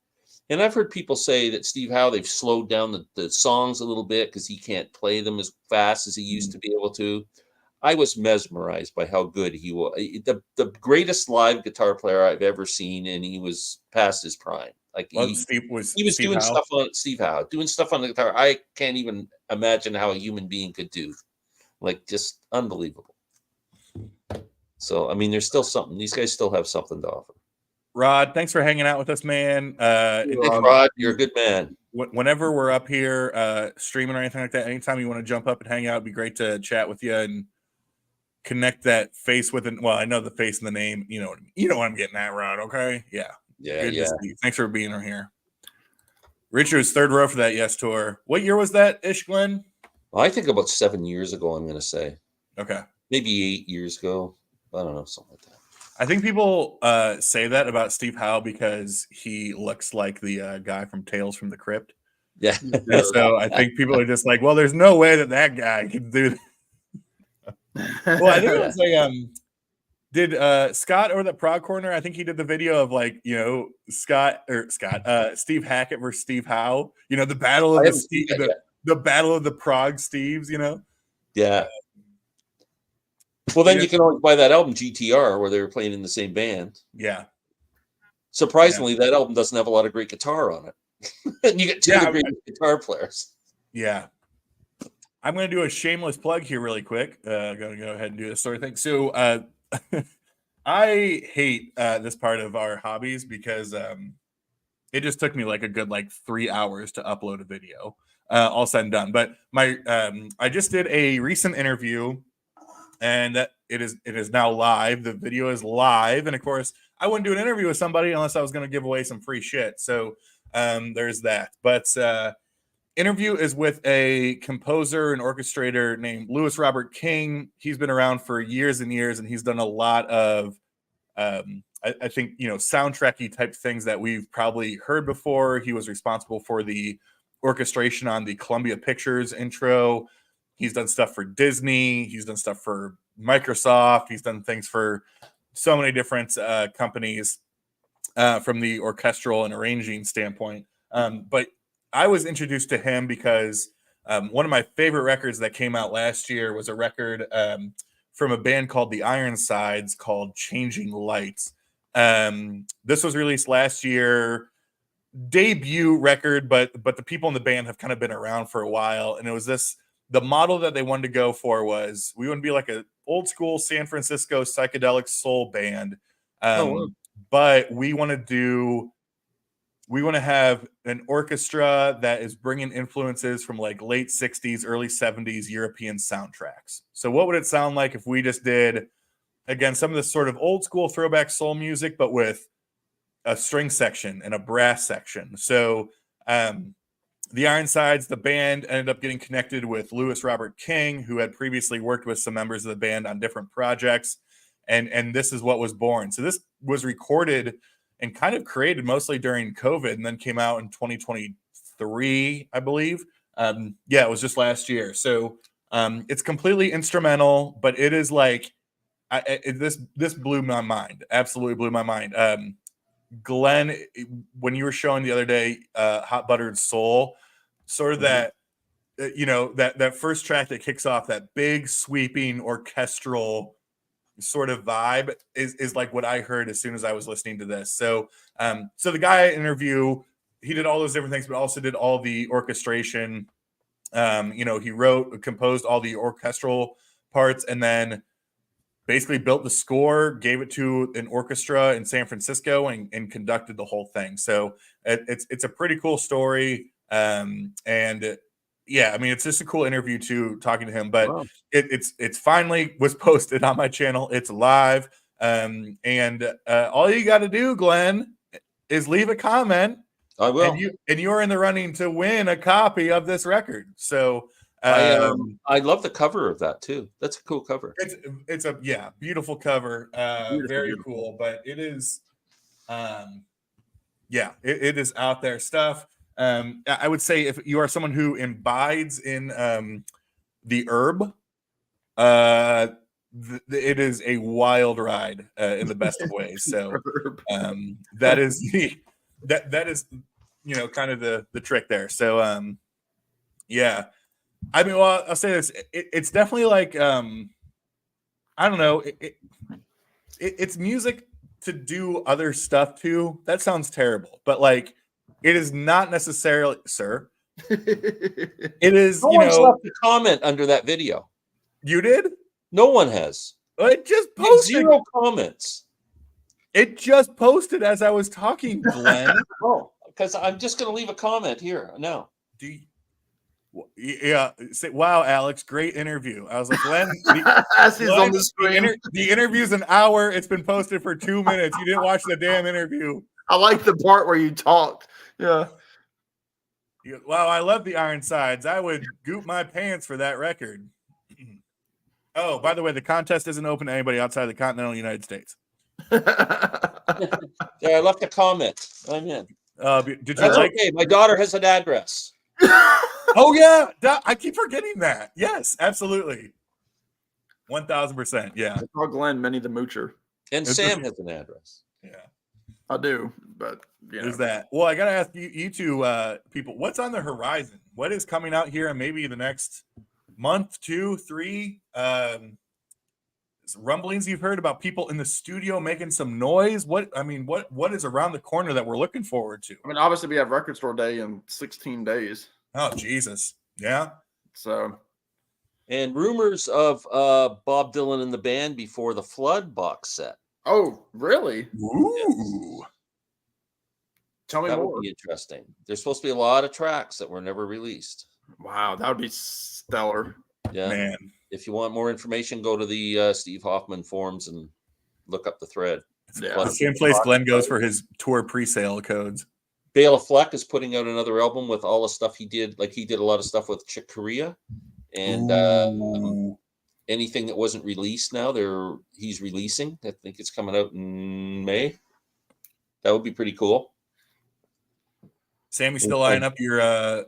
And I've heard people say that Steve Howe, they've slowed down the songs a little bit because he can't play them as fast as he used to be able to. I was mesmerized by how good he was. The greatest live guitar player I've ever seen, and he was past his prime. Like he was Steve doing Howe? stuff on Steve Howe, doing stuff on the guitar. I can't even imagine how a human being could do. Like just unbelievable. So I mean, there's still something. These guys still have something to offer. Rod, thanks for hanging out with us, man. Rod, you're a good man. Whenever we're up here streaming or anything like that, anytime you want to jump up and hang out, it'd be great to chat with you and connect that face with it. Well, I know the face and the name. You know what I'm getting at, Rod. Okay, yeah. Good to see you. Thanks for being here. Richard's third row for that Yes tour. What year was that, Ish Glenn? Well, I think about 7 years ago. I'm going to say. Okay. Maybe 8 years ago. I don't know, something like that. I think people say that about Steve Howe because he looks like the guy from Tales from the Crypt. Yeah. And so I think people are just like, well, there's no way that guy can do that. Well, I think it was like, did Scott over the Prog Corner? I think he did the video of like, Steve Hackett versus Steve Howe. The battle of the battle of the Prague Steves. Yeah. Well, then you can always buy that album GTR where they were playing in the same band. Yeah. Surprisingly, that album doesn't have a lot of great guitar on it. And you get two of the great guitar players. Yeah. I'm going to do a shameless plug here really quick. Going to go ahead and do this sort of thing. So I hate this part of our hobbies because it just took me like a good 3 hours to upload a video, all said and done. But I just did a recent interview, and it is now live. The video is live, and of course, I wouldn't do an interview with somebody unless I was going to give away some free shit. So there's that. But interview is with a composer and orchestrator named Louis Robert King. He's been around for years and years, and he's done a lot of, I think, soundtracky type things that we've probably heard before. He was responsible for the orchestration on the Columbia Pictures intro. He's done stuff for Disney. He's done stuff for Microsoft. He's done things for so many different companies from the orchestral and arranging standpoint. But I was introduced to him because one of my favorite records that came out last year was a record from a band called the Ironsides called Changing Lights. This was released last year, debut record, but the people in the band have kind of been around for a while. And it was the model that they wanted to go for was we want to be like an old school San Francisco psychedelic soul band. But we want to have an orchestra that is bringing influences from like late 60s, early 70s European soundtracks. So what would it sound like if we just did, again, some of this sort of old school throwback soul music, but with a string section and a brass section? So the Ironsides, the band, ended up getting connected with Louis Robert King, who had previously worked with some members of the band on different projects. And this is what was born. So this was recorded and kind of created mostly during COVID, and then came out in 2023, I believe. It was just last year. So it's completely instrumental, but it is like this blew my mind. Absolutely blew my mind. Glenn, when you were showing the other day, Hot Buttered Soul, sort of that, that first track that kicks off that big sweeping orchestral sort of vibe is like what I heard as soon as I was listening to this. So the guy I interview, he did all those different things, but also did all the orchestration. He composed all the orchestral parts, and then basically built the score, gave it to an orchestra in San Francisco, and conducted the whole thing. So it's a pretty cool story. It's just a cool interview too, talking to him. But wow. It's finally was posted on my channel. It's live, and all you got to do, Glenn, is leave a comment. I will. And you are in the running to win a copy of this record. So. I love the cover of that too. That's a cool cover. It's a beautiful cover. Very cool, but it is it is out there stuff. I would say if you are someone who imbibes in the herb, it is a wild ride in the best of ways. So that is kind of the trick there. So yeah, I mean, well, I'll say this: it's definitely like I don't know, it's music to do other stuff too. That sounds terrible, but like it is not necessarily, sir. It is, No one's left a comment under that video. You did? No one has. It just posted 0 comments. It just posted as I was talking, Glenn. Oh, because I'm just going to leave a comment here now. Yeah. Say, wow, Alex, great interview. I was like, Glenn, on the screen. The interview's an hour. It's been posted for 2 minutes. You didn't watch the damn interview. I like the part where you talked. Yeah. Wow, I love the Ironsides. I would goop my pants for that record. Oh, by the way, the contest isn't open to anybody outside the continental United States. Yeah, I left a comment. I'm in. Did you That's like? Okay, my daughter has an address. Oh yeah, I keep forgetting that. Yes, absolutely, 1000%. Yeah. I call Glenn Minnie the Moocher, and Sam has an address. Yeah, I do, but is that? Well, I gotta ask you two people, what's on the horizon? What is coming out here in maybe the next month, 2, 3? Rumblings you've heard about people in the studio making some noise. What is around the corner that we're looking forward to? I mean, obviously we have Record Store Day in 16 days. Oh Jesus, yeah. So, and rumors of Bob Dylan and the band before the Flood box set. Oh, really? Ooh. Tell me that more. Would be interesting. There's supposed to be a lot of tracks that were never released. Wow, that would be stellar. Yeah, man. If you want more information, go to the Steve Hoffman forums and look up the thread. Yeah. The same place Glenn goes for his tour pre-sale codes. Bela Fleck is putting out another album with all the stuff he did. Like he did a lot of stuff with Chick Corea, and anything that wasn't released now, he's releasing. I think it's coming out in May. That would be pretty cool. Sam, you still eyeing up your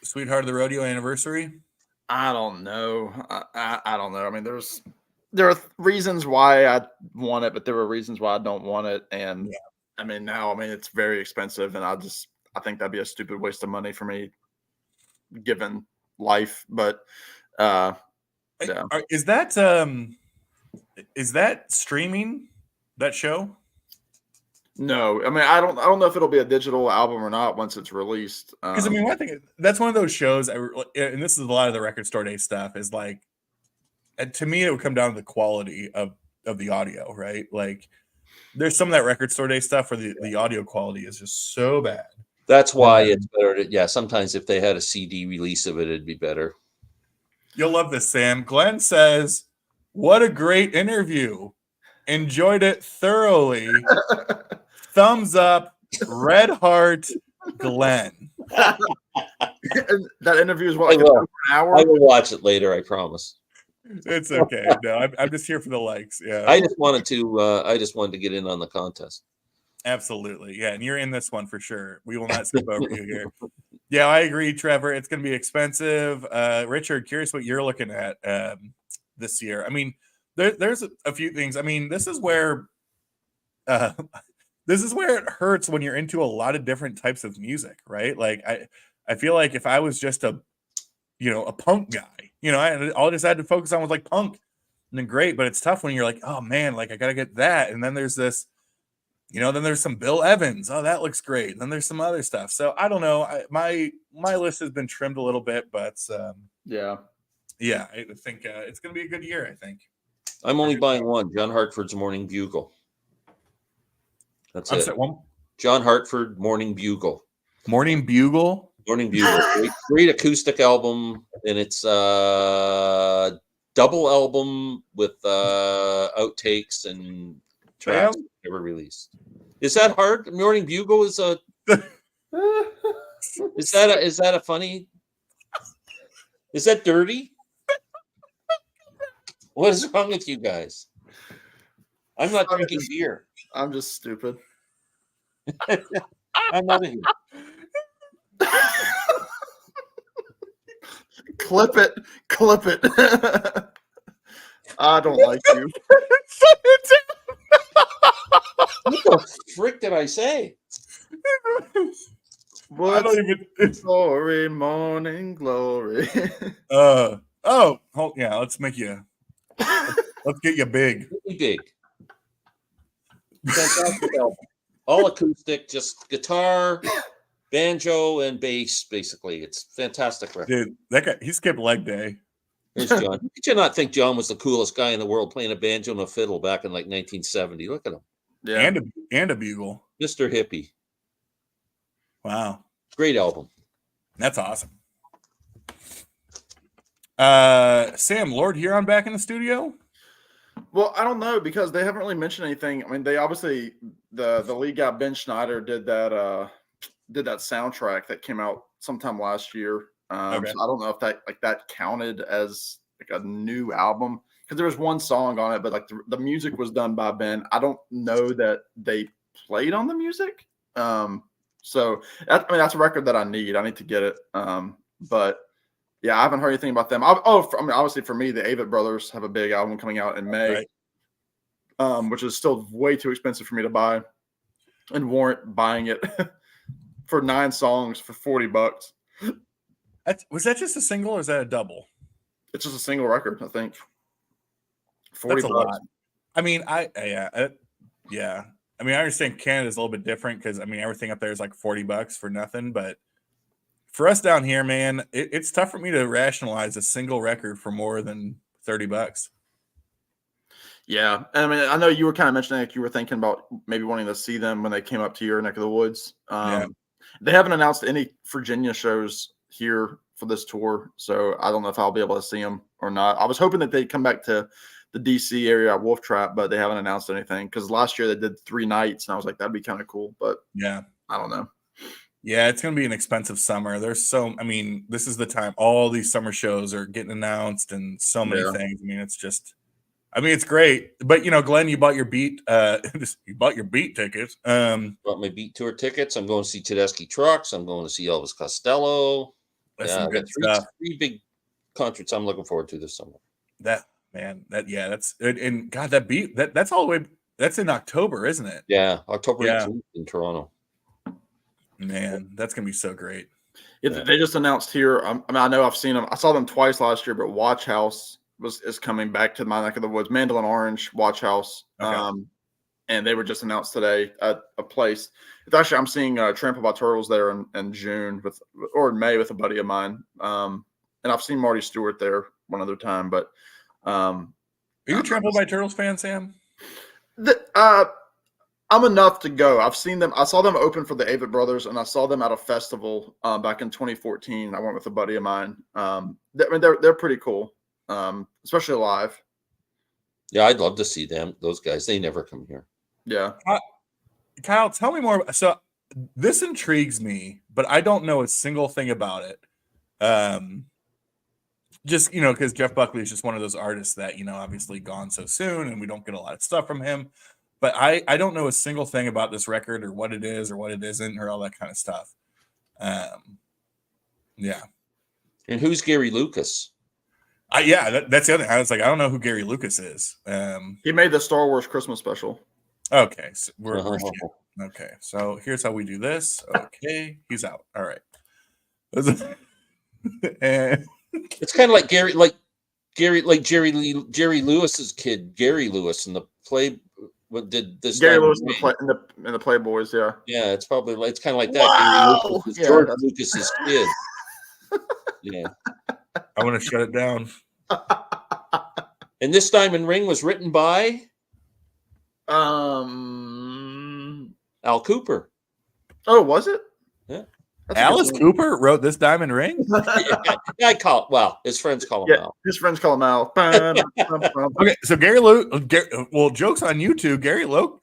Sweetheart of the Rodeo anniversary? I don't know. I don't know. I mean, there are reasons why I want it, but there are reasons why I don't want it. And I mean, now, it's very expensive, and I think that'd be a stupid waste of money for me, given life. But yeah. Is that streaming, that show? No, I mean, I don't know if it'll be a digital album or not once it's released. Because one thing, that's one of those shows, and this is a lot of the Record Store Day stuff, is like, to me, it would come down to the quality of the audio, right? Like, there's some of that Record Store Day stuff where the audio quality is just so bad. That's why it's better. Sometimes if they had a CD release of it, it'd be better. You'll love this, Sam. Glenn says, "What a great interview. Enjoyed it thoroughly. Thumbs up, red heart, Glenn." That interview is what, like an hour? I will watch it later, I promise. It's okay. No, I'm just here for the likes. Yeah. I just wanted to get in on the contest. Absolutely. Yeah. And you're in this one for sure. We will not skip over you here. Yeah, I agree, Trevor. It's going to be expensive. Richard, curious what you're looking at this year. I mean, there's a few things. I mean, this is where it hurts when you're into a lot of different types of music, right? Like I feel like if I was just a punk guy, all I just had to focus on was like punk, and then great. But it's tough when you're like, oh man, like I got to get that. And then there's this, then there's some Bill Evans. Oh, that looks great. And then there's some other stuff. So I don't know. My list has been trimmed a little bit, but yeah, I think it's going to be a good year. I think. I'm only buying one, John Hartford's Morning Bugle. That's it. John Hartford, Morning Bugle. Morning Bugle? Morning Bugle. Great acoustic album, and it's a double album with outtakes and tracks never released. Is that hard? Morning Bugle is a is that a funny? Is that dirty? What is wrong with you guys? I'm not drinking beer. I'm just stupid. I'm not in here. Clip it. I don't like you. What the frick did I say? What's even. glory, morning glory? Yeah. Let's make you. Let's get you big. Really big. Fantastic album. All acoustic, just guitar, banjo, and bass. Basically, it's fantastic record. Dude, that guy, he skipped leg day. There's John. Did you not think John was the coolest guy in the world playing a banjo and a fiddle back in like 1970? Look at him. Yeah. And a bugle. Mr. Hippie. Wow. Great album. That's awesome. Sam, Lord Huron back in the studio? Well, I don't know because they haven't really mentioned anything. I mean, they obviously the lead guy Ben Schneider did that soundtrack that came out sometime last year. Okay. So I don't know if that counted as like a new album because there was one song on it, but like the music was done by Ben. I don't know that they played on the music. So that's a record that I need. I need to get it. But yeah, I haven't heard anything about them. Obviously for me, the Avett Brothers have a big album coming out in May, right. Which is still way too expensive for me to buy and warrant buying it for 9 songs for $40. Was that just a single or is that a double? It's just a single record, I think. $40. That's a lot. I mean, yeah. I mean, I understand Canada's a little bit different because I mean everything up there is like $40 for nothing, but for us down here, man, it's tough for me to rationalize a single record for more than $30. Yeah, I mean, I know you were kind of mentioning like you were thinking about maybe wanting to see them when they came up to your neck of the woods. Yeah. They haven't announced any Virginia shows here for this tour, so I don't know if I'll be able to see them or not. I was hoping that they'd come back to the DC area at Wolf Trap, but they haven't announced anything because last year they did 3 nights, and I was like, that'd be kind of cool, but yeah, I don't know. Yeah, it's going to be an expensive summer. I mean, this is the time all these summer shows are getting announced and so many things. I mean, it's great. But, Glenn, you bought your Beat tickets. Bought my Beat tour tickets. I'm going to see Tedeschi Trucks. I'm going to see Elvis Costello. That's some good stuff. 3 big concerts I'm looking forward to this summer. That's and God, that Beat, that's all the way, that's in October, isn't it? Yeah, October 18th in Toronto. Man, that's gonna be so great. Yeah. They just announced here. I know I've seen them. I saw them twice last year, but Watch House is coming back to my neck of the woods. Mandolin Orange, Watch House, and they were just announced today at a place. It's actually I'm seeing Trampled by Turtles there in June or in May with a buddy of mine. And I've seen Marty Stewart there one other time. But are you a Trampled by Turtles fan, Sam? I'm enough to go. I've seen them. I saw them open for the Avett Brothers, and I saw them at a festival back in 2014. I went with a buddy of mine. They're pretty cool, especially live. Yeah, I'd love to see them. Those guys, they never come here. Yeah. Kyle, tell me more. So this intrigues me, but I don't know a single thing about it. Just, because Jeff Buckley is just one of those artists that, obviously gone so soon, and we don't get a lot of stuff from him. But I don't know a single thing about this record or what it is or what it isn't or all that kind of stuff. Yeah. And who's Gary Lucas? That's the other thing. I was like, I don't know who Gary Lucas is. He made the Star Wars Christmas special. Okay. So okay. So here's how we do this. Okay. He's out. All right. And it's kind of like Jerry Lewis's kid, Gary Lewis, in the play. What did this? Gary Lewis in the Playboys, yeah. Yeah, it's kind of like that. Wow. Gary Lucas is George Lucas's kid. Yeah. I want to shut it down. And this Diamond Ring was written by Al Cooper. Oh, was it? Yeah. Alice Cooper wrote this Diamond Ring? His friends call him Al. His friends call him Al. Okay, so joke's on you two. Gary Lucas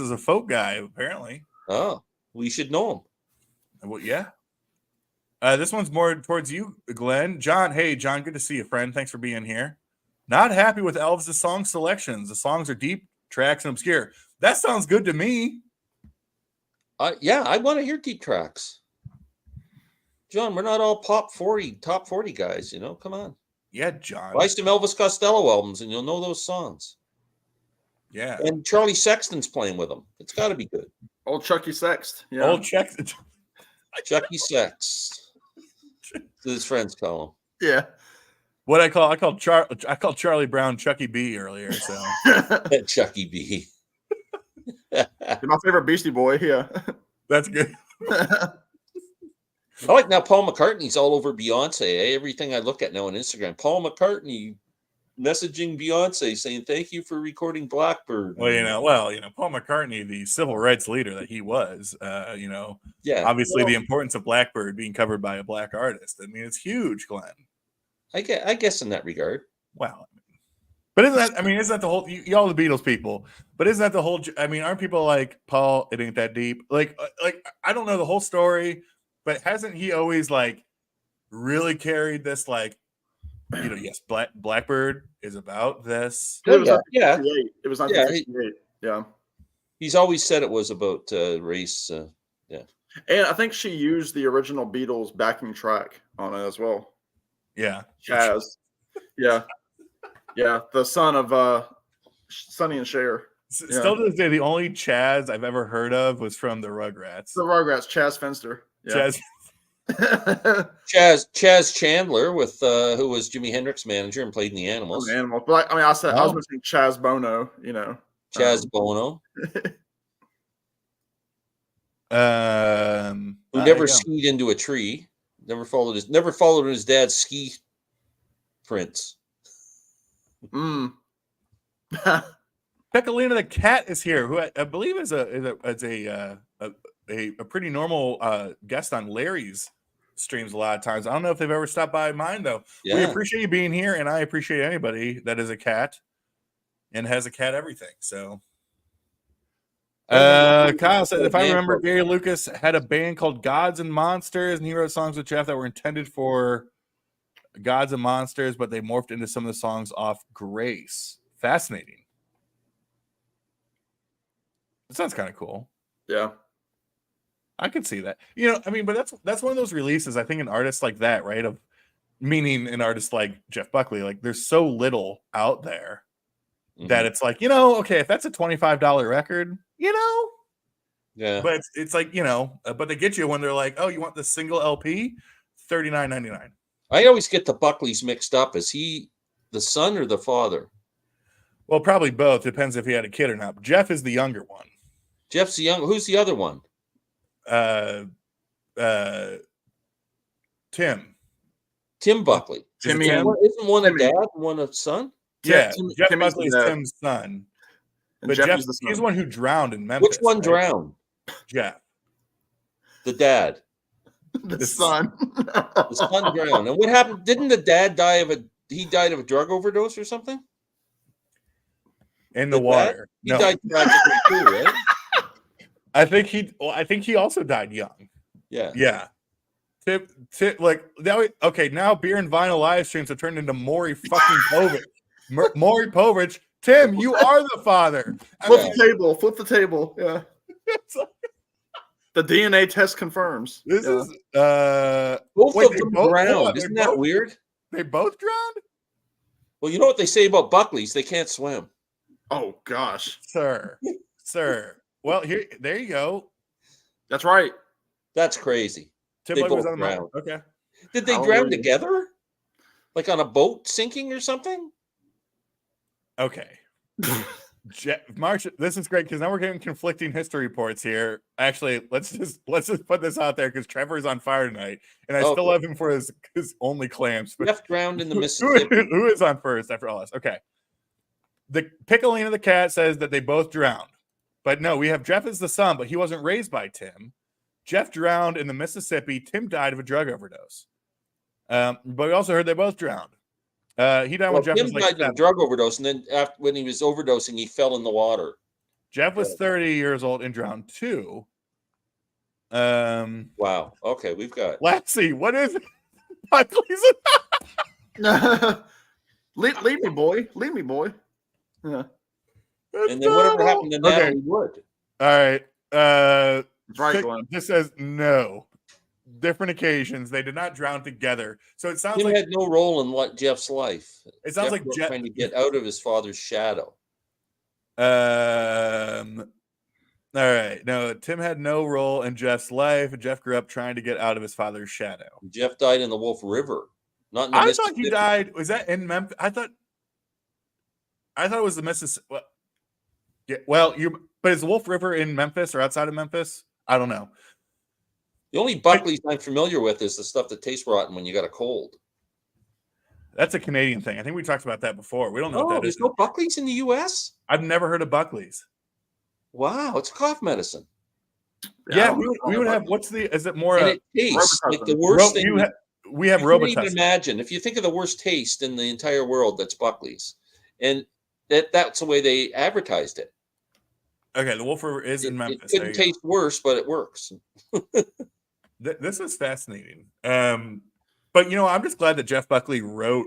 is a folk guy, apparently. Oh, we should know him. Well, yeah. This one's more towards you, Glenn. John, hey, John, good to see you, friend. Thanks for being here. Not happy with Elvis' song selections. The songs are deep, tracks, and obscure. That sounds good to me. I want to hear deep tracks. John, we're not all top 40 guys, Come on. Yeah, John. Buy some Elvis Costello albums and you'll know those songs. Yeah. And Charlie Sexton's playing with them. It's got to be good. Old Chucky Sext. Yeah. Old Chuck. Chucky Sex. His friends call him. Yeah. What I called Charlie Brown Chucky B earlier. So Chucky B. My favorite Beastie Boy. Yeah. that's good. I like now Paul McCartney's all over Beyonce. Everything I look at now on Instagram, Paul McCartney messaging Beyonce saying thank you for recording Blackbird. Well, Paul McCartney, the civil rights leader that he was, obviously the importance of Blackbird being covered by a black artist. I mean, it's huge, Glenn. I guess in that regard. Wow. But isn't that the whole, y'all the Beatles people, but isn't that the whole, aren't people like, Paul, it ain't that deep? Like, I don't know the whole story, but hasn't he always like really carried this, like, yes, Blackbird is about this. It was yeah. It was 1968. Yeah. He's always said it was about race. Yeah. And I think she used the original Beatles backing track on it as well. Yeah. Chaz. Yeah. Yeah. The son of Sonny and Cher. Still to this day, the only Chaz I've ever heard of was from the Rugrats. The Rugrats, Chaz Fenster. Yeah. Chaz Chandler with who was Jimi Hendrix manager and played in the Animals. But I was mentioning Chaz Bono, Chaz Bono. Who never skied into a tree, never followed his dad's ski prints. Pecolina the cat is here, who I believe is a pretty normal guest on Larry's streams a lot of times. I don't know if they've ever stopped by mine though. Yeah. We appreciate you being here, and I appreciate anybody that is a cat and has a cat everything. So Kyle said, if I remember, Gary Lucas had a band called Gods and Monsters, and he wrote songs with Jeff that were intended for Gods and Monsters, but they morphed into some of the songs off Grace. Fascinating. That sounds kind of cool. Yeah. I could see that. But that's one of those releases, I think an artist like that, right? Meaning an artist like Jeff Buckley, like there's so little out there that it's like, okay, if that's a $25 record, yeah. But it's like, but they get you when they're like, oh, you want the single LP? $39.99. I always get the Buckleys mixed up. Is he the son or the father? Well, probably both. Depends if he had a kid or not. But Jeff is the younger one. Jeff's the young. Who's the other one? Tim Buckley. Timmy isn't one a dad and one a son? Yeah, Jeff Buckley is Tim's son. But Jeff, he's the one who drowned in Memphis. Which one drowned? Jeff. The dad. The son. The son drowned. And what happened? Didn't the dad died of a drug overdose or something? In the water. He died tragically too, right? I think he also died young. Yeah. Yeah. Now beer and vinyl live streams have turned into Maury fucking Povich. Maury Povich. Tim, you are the father. Flip the table. Yeah. The DNA test confirms. This is both of them drowned. Isn't that weird? They both drowned? Well, you know what they say about Buckleys? They can't swim. Oh gosh. Sir. Well, there you go. That's right. That's crazy. Tim they both both drowned. Okay. Did they drown together? Like on a boat sinking or something? Okay. March, this is great because now we're getting conflicting history reports here. Actually, let's just put this out there because Trevor's on fire tonight, and I still love him for his only clams. But Jeff drowned in the Mississippi. Who is on first after all this? Okay. The Piccolina the cat says that they both drowned. But no, we have Jeff as the son, but he wasn't raised by Tim. Jeff drowned in the Mississippi. Tim died of a drug overdose. But we also heard they both drowned. He died when Jeff was like died of a drug overdose, and then when he was overdosing, he fell in the water. Jeff was 30 years old and drowned too. Wow. Okay, we've got. Lassie, what is it? Leave me, boy. Leave me, boy. Yeah. And then whatever happened to Natalie Wood? All right. Right, Glenn. This says no. Different occasions. They did not drown together. So it sounds Tim like had no role in Jeff's life. It sounds like Jeff trying to get out of his father's shadow. All right. No, Tim had no role in Jeff's life. Jeff grew up trying to get out of his father's shadow. Jeff died in the Wolf River, not in the I Mississippi. thought he died. Was that in Memphis? I thought it was the Mississippi. Well, yeah. Well, but is the Wolf River in Memphis or outside of Memphis? I don't know. The only Buckley's I'm familiar with is the stuff that tastes rotten when you got a cold. That's a Canadian thing. I think we talked about that before. We don't know what that there's is. no Buckley's in the U.S.? I've never heard of Buckley's. Wow, it's cough medicine. Yeah, we would have. Is it more? And it tastes like the worst thing. We have Robitussin. You Robitussin. can't even imagine. If you think of the worst taste in the entire world, that's Buckley's. And that's the way they advertised it. Okay, the Wolf River is in Memphis. It couldn't taste worse, but it works. This is fascinating. But I'm just glad that Jeff Buckley wrote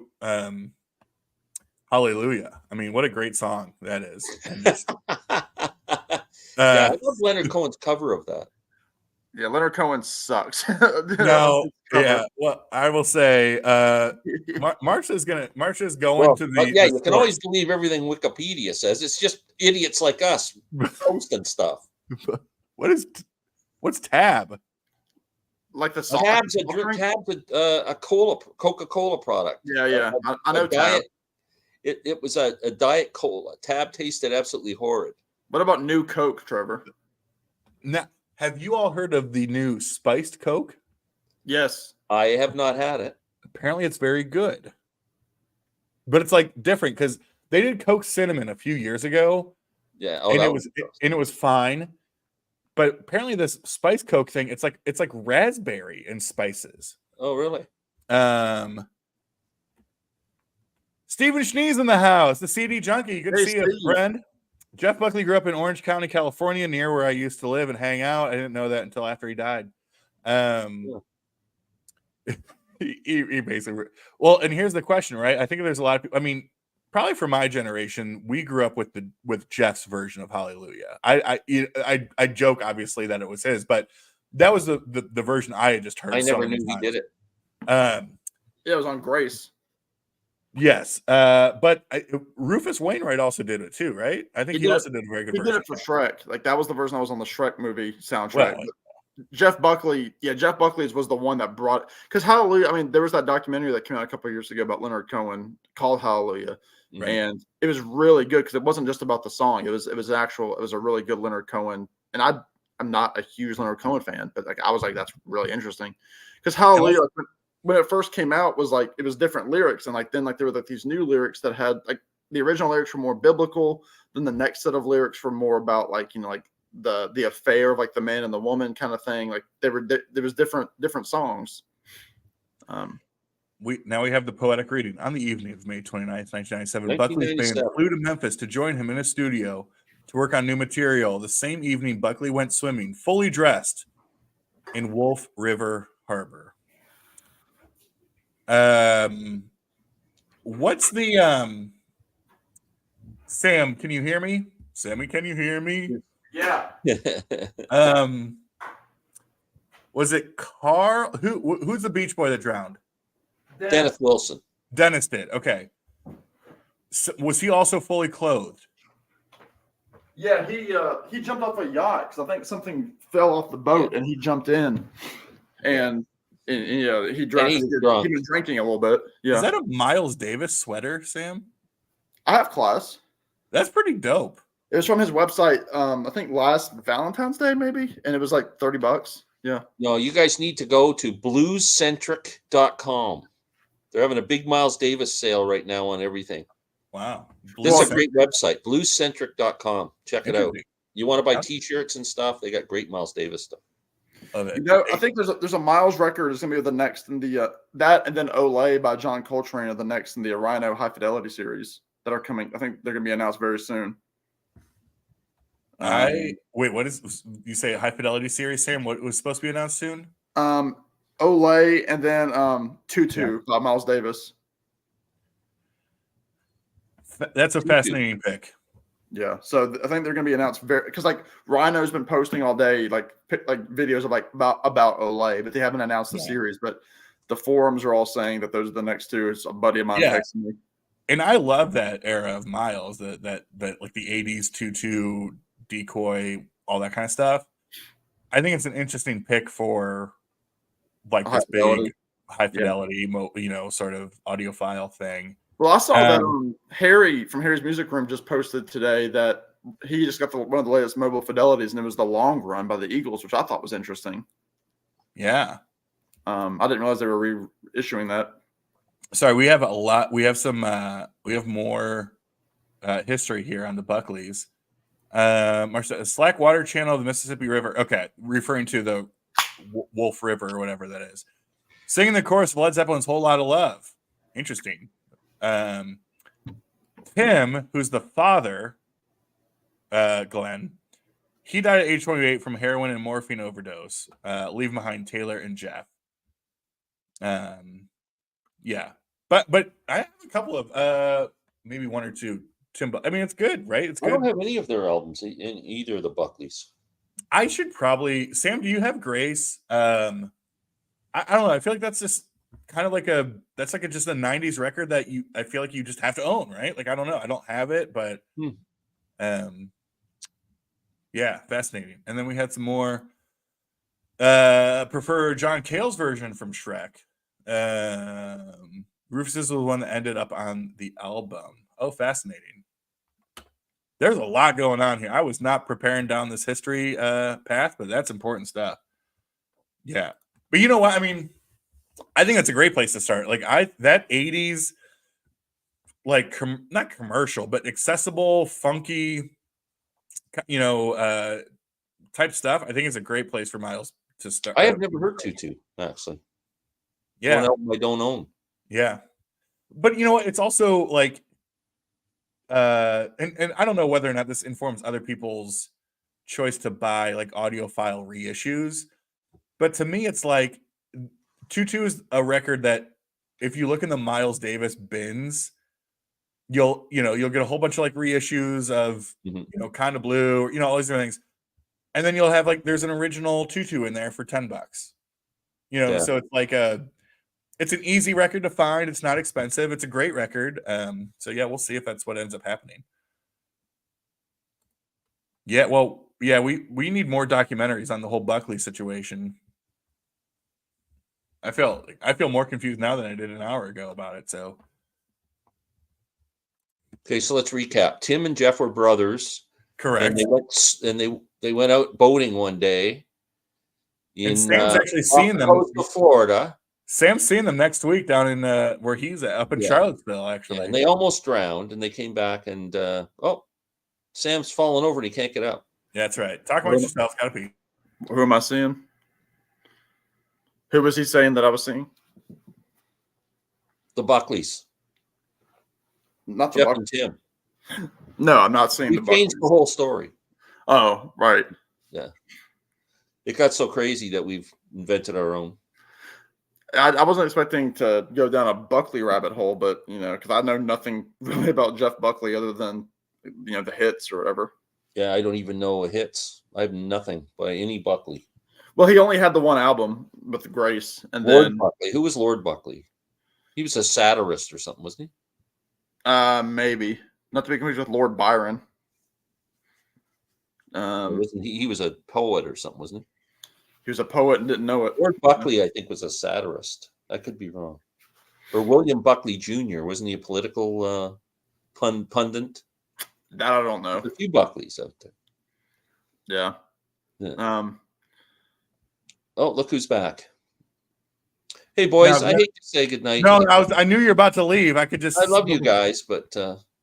Hallelujah. I mean, what a great song that is. I love Leonard Cohen's cover of that. Yeah, Leonard Cohen sucks. No, yeah. Well, I will say, Marsh is going to the. Yeah, you can always believe everything Wikipedia says. It's just idiots like us posting stuff. What's Tab? Like the song. Tab's a Coca-Cola product. Yeah. I know Tab. It was a diet cola. Tab tasted absolutely horrid. What about new Coke, Trevor? Now, have you all heard of the new spiced Coke? Yes. I have not had it. Apparently it's very good. But it's like different because they did Coke Cinnamon a few years ago. Yeah. And it was fine. But apparently this spiced Coke thing, it's like raspberry and spices. Oh, really? Stephen Schnee's in the house, the CD junkie. Good to see you, friend. Jeff Buckley grew up in Orange County, California, near where I used to live and hang out. I didn't know that until after he died. He basically, well, and here's the question, right? I think there's a lot of people. I mean, probably for my generation, we grew up with Jeff's version of Hallelujah. I joke obviously that it was his, but that was the version I had just heard. I never knew he did it. Yeah, it was on Grace. Yes, but Rufus Wainwright also did it too, right? I think he also did a very good version. He did it for Shrek. Like that was the version that was on the Shrek movie soundtrack. Well, Jeff Buckley was the one that brought, because Hallelujah. I mean, there was that documentary that came out a couple of years ago about Leonard Cohen called Hallelujah, right. And it was really good because it wasn't just about the song. It was a really good Leonard Cohen. And I'm not a huge Leonard Cohen fan, but like I was like, that's really interesting because Hallelujah. When it first came out was like it was different lyrics, and then there were like these new lyrics that had like the original lyrics were more biblical. Then the next set of lyrics were more about like like the affair of like the man and the woman kind of thing. Like there was different songs. We have the poetic reading on the evening of May 29th, 1997. Buckley's band flew to Memphis to join him in a studio to work on new material. The same evening, Buckley went swimming, fully dressed, in Wolf River Harbor. What's the Sam, can you hear me? Sammy, can you hear me? Yeah. Was it Carl? Who's the Beach Boy that drowned? Dennis Wilson. Dennis did. Okay. So, was he also fully clothed? Yeah, he jumped off a yacht because I think something fell off the boat and he jumped in, and he drank. He was drinking a little bit. Yeah. Is that a Miles Davis sweater, Sam? I have class. That's pretty dope. It was from his website. I think last Valentine's Day maybe, and it was like $30. Yeah. No, you guys need to go to bluescentric.com. They're having a big Miles Davis sale right now on everything. Wow. This is a great website, bluescentric.com. Check it out. You want to buy T-shirts and stuff? They got great Miles Davis stuff. Love it. I think there's a Miles record is gonna be the next in the that, and then Olay by John Coltrane are the next in the Rhino High Fidelity series that are coming. I think they're gonna be announced very soon. Wait, what is you say a High Fidelity series, Sam? What was supposed to be announced soon? Olay and then Tutu by Miles Davis. That's a fascinating pick. Yeah, so I think they're going to be announced because like Rhino's been posting all day like videos of like about Olay, but they haven't announced the series. But the forums are all saying that those are the next two. It's a buddy of mine texting me. And I love that era of Miles, that like the 80s Tutu, Decoy, all that kind of stuff. I think it's an interesting pick for like this fidelity. big high fidelity, sort of audiophile thing. Well, I saw that Harry from Harry's Music Room just posted today that he just got one of the latest mobile fidelities, and it was the Long Run by the Eagles, which I thought was interesting. Yeah. I didn't realize they were reissuing that. Sorry, we have a lot. We have more history here on the Buckleys. Slack Water Channel of the Mississippi River. Okay, referring to the Wolf River or whatever that is. Singing the chorus of Led Zeppelin's Whole Lot of Love. Interesting. Tim, who's the father, Glenn, he died at age 28 from heroin and morphine overdose, leaving behind Taylor and Jeff. Yeah. But I have a couple of, maybe one or two Tim. I mean, it's good, right? It's good. I don't have any of their albums in either of the Buckleys. I should probably, Sam, do you have Grace? I don't know. I feel like that's just kind of like just a 90s record that I feel like you just have to own, right? Like, I don't know. I don't have it, but yeah, fascinating. And then we had some more prefer John Cale's version from Shrek. Rufus was the one that ended up on the album. Oh, fascinating. There's a lot going on here. I was not preparing down this history path, but that's important stuff. Yeah. But you know what? I mean, I think that's a great place to start. Like that 80s, like not commercial, but accessible, funky, type stuff. I think it's a great place for Miles to start. I have never heard Tutu, actually. Yeah. One album I don't own. Yeah. But you know what? It's also like, and I don't know whether or not this informs other people's choice to buy like audiophile reissues, but to me, it's like Tutu is a record that if you look in the Miles Davis bins, you'll get a whole bunch of like reissues of, Kind of Blue, all these different things. And then you'll have like, there's an original Tutu in there for $10, So it's like it's an easy record to find. It's not expensive. It's a great record. So yeah, we'll see if that's what ends up happening. Yeah. Well, yeah, we need more documentaries on the whole Buckley situation. I feel more confused now than I did an hour ago about it. So. Okay, so let's recap. Tim and Jeff were brothers. Correct. And they went out boating one day. And Sam's actually seeing them. Florida. Sam's seeing them next week down in where he's at, up in Charlottesville, actually. Yeah, and they almost drowned, and they came back, and Sam's fallen over, and he can't get up. Yeah, that's right. Talk about yourself. Gotta be. Who am I seeing? Who was he saying that I was seeing? The Buckleys. Not the Jeff Buckleys. and Tim. No, I'm not seeing the Buckleys. We changed the whole story. Oh, right. Yeah. It got so crazy that we've invented our own. I wasn't expecting to go down a Buckley rabbit hole, but, because I know nothing really about Jeff Buckley other than, the hits or whatever. Yeah, I don't even know hits. I have nothing by any Buckley. Well, he only had the one album with Grace. And Lord Buckley. Who was Lord Buckley? He was a satirist or something, wasn't he? Maybe. Not to be confused with Lord Byron. He was a poet or something, wasn't he? He was a poet and didn't know it. Lord Buckley, I think, was a satirist. I could be wrong. Or William Buckley Jr. Wasn't he a political pundit? That I don't know. There's a few Buckleys out there. Yeah. Oh, look who's back. Hey, boys, I hate to say goodnight. No, I knew you were about to leave. I love you guys, but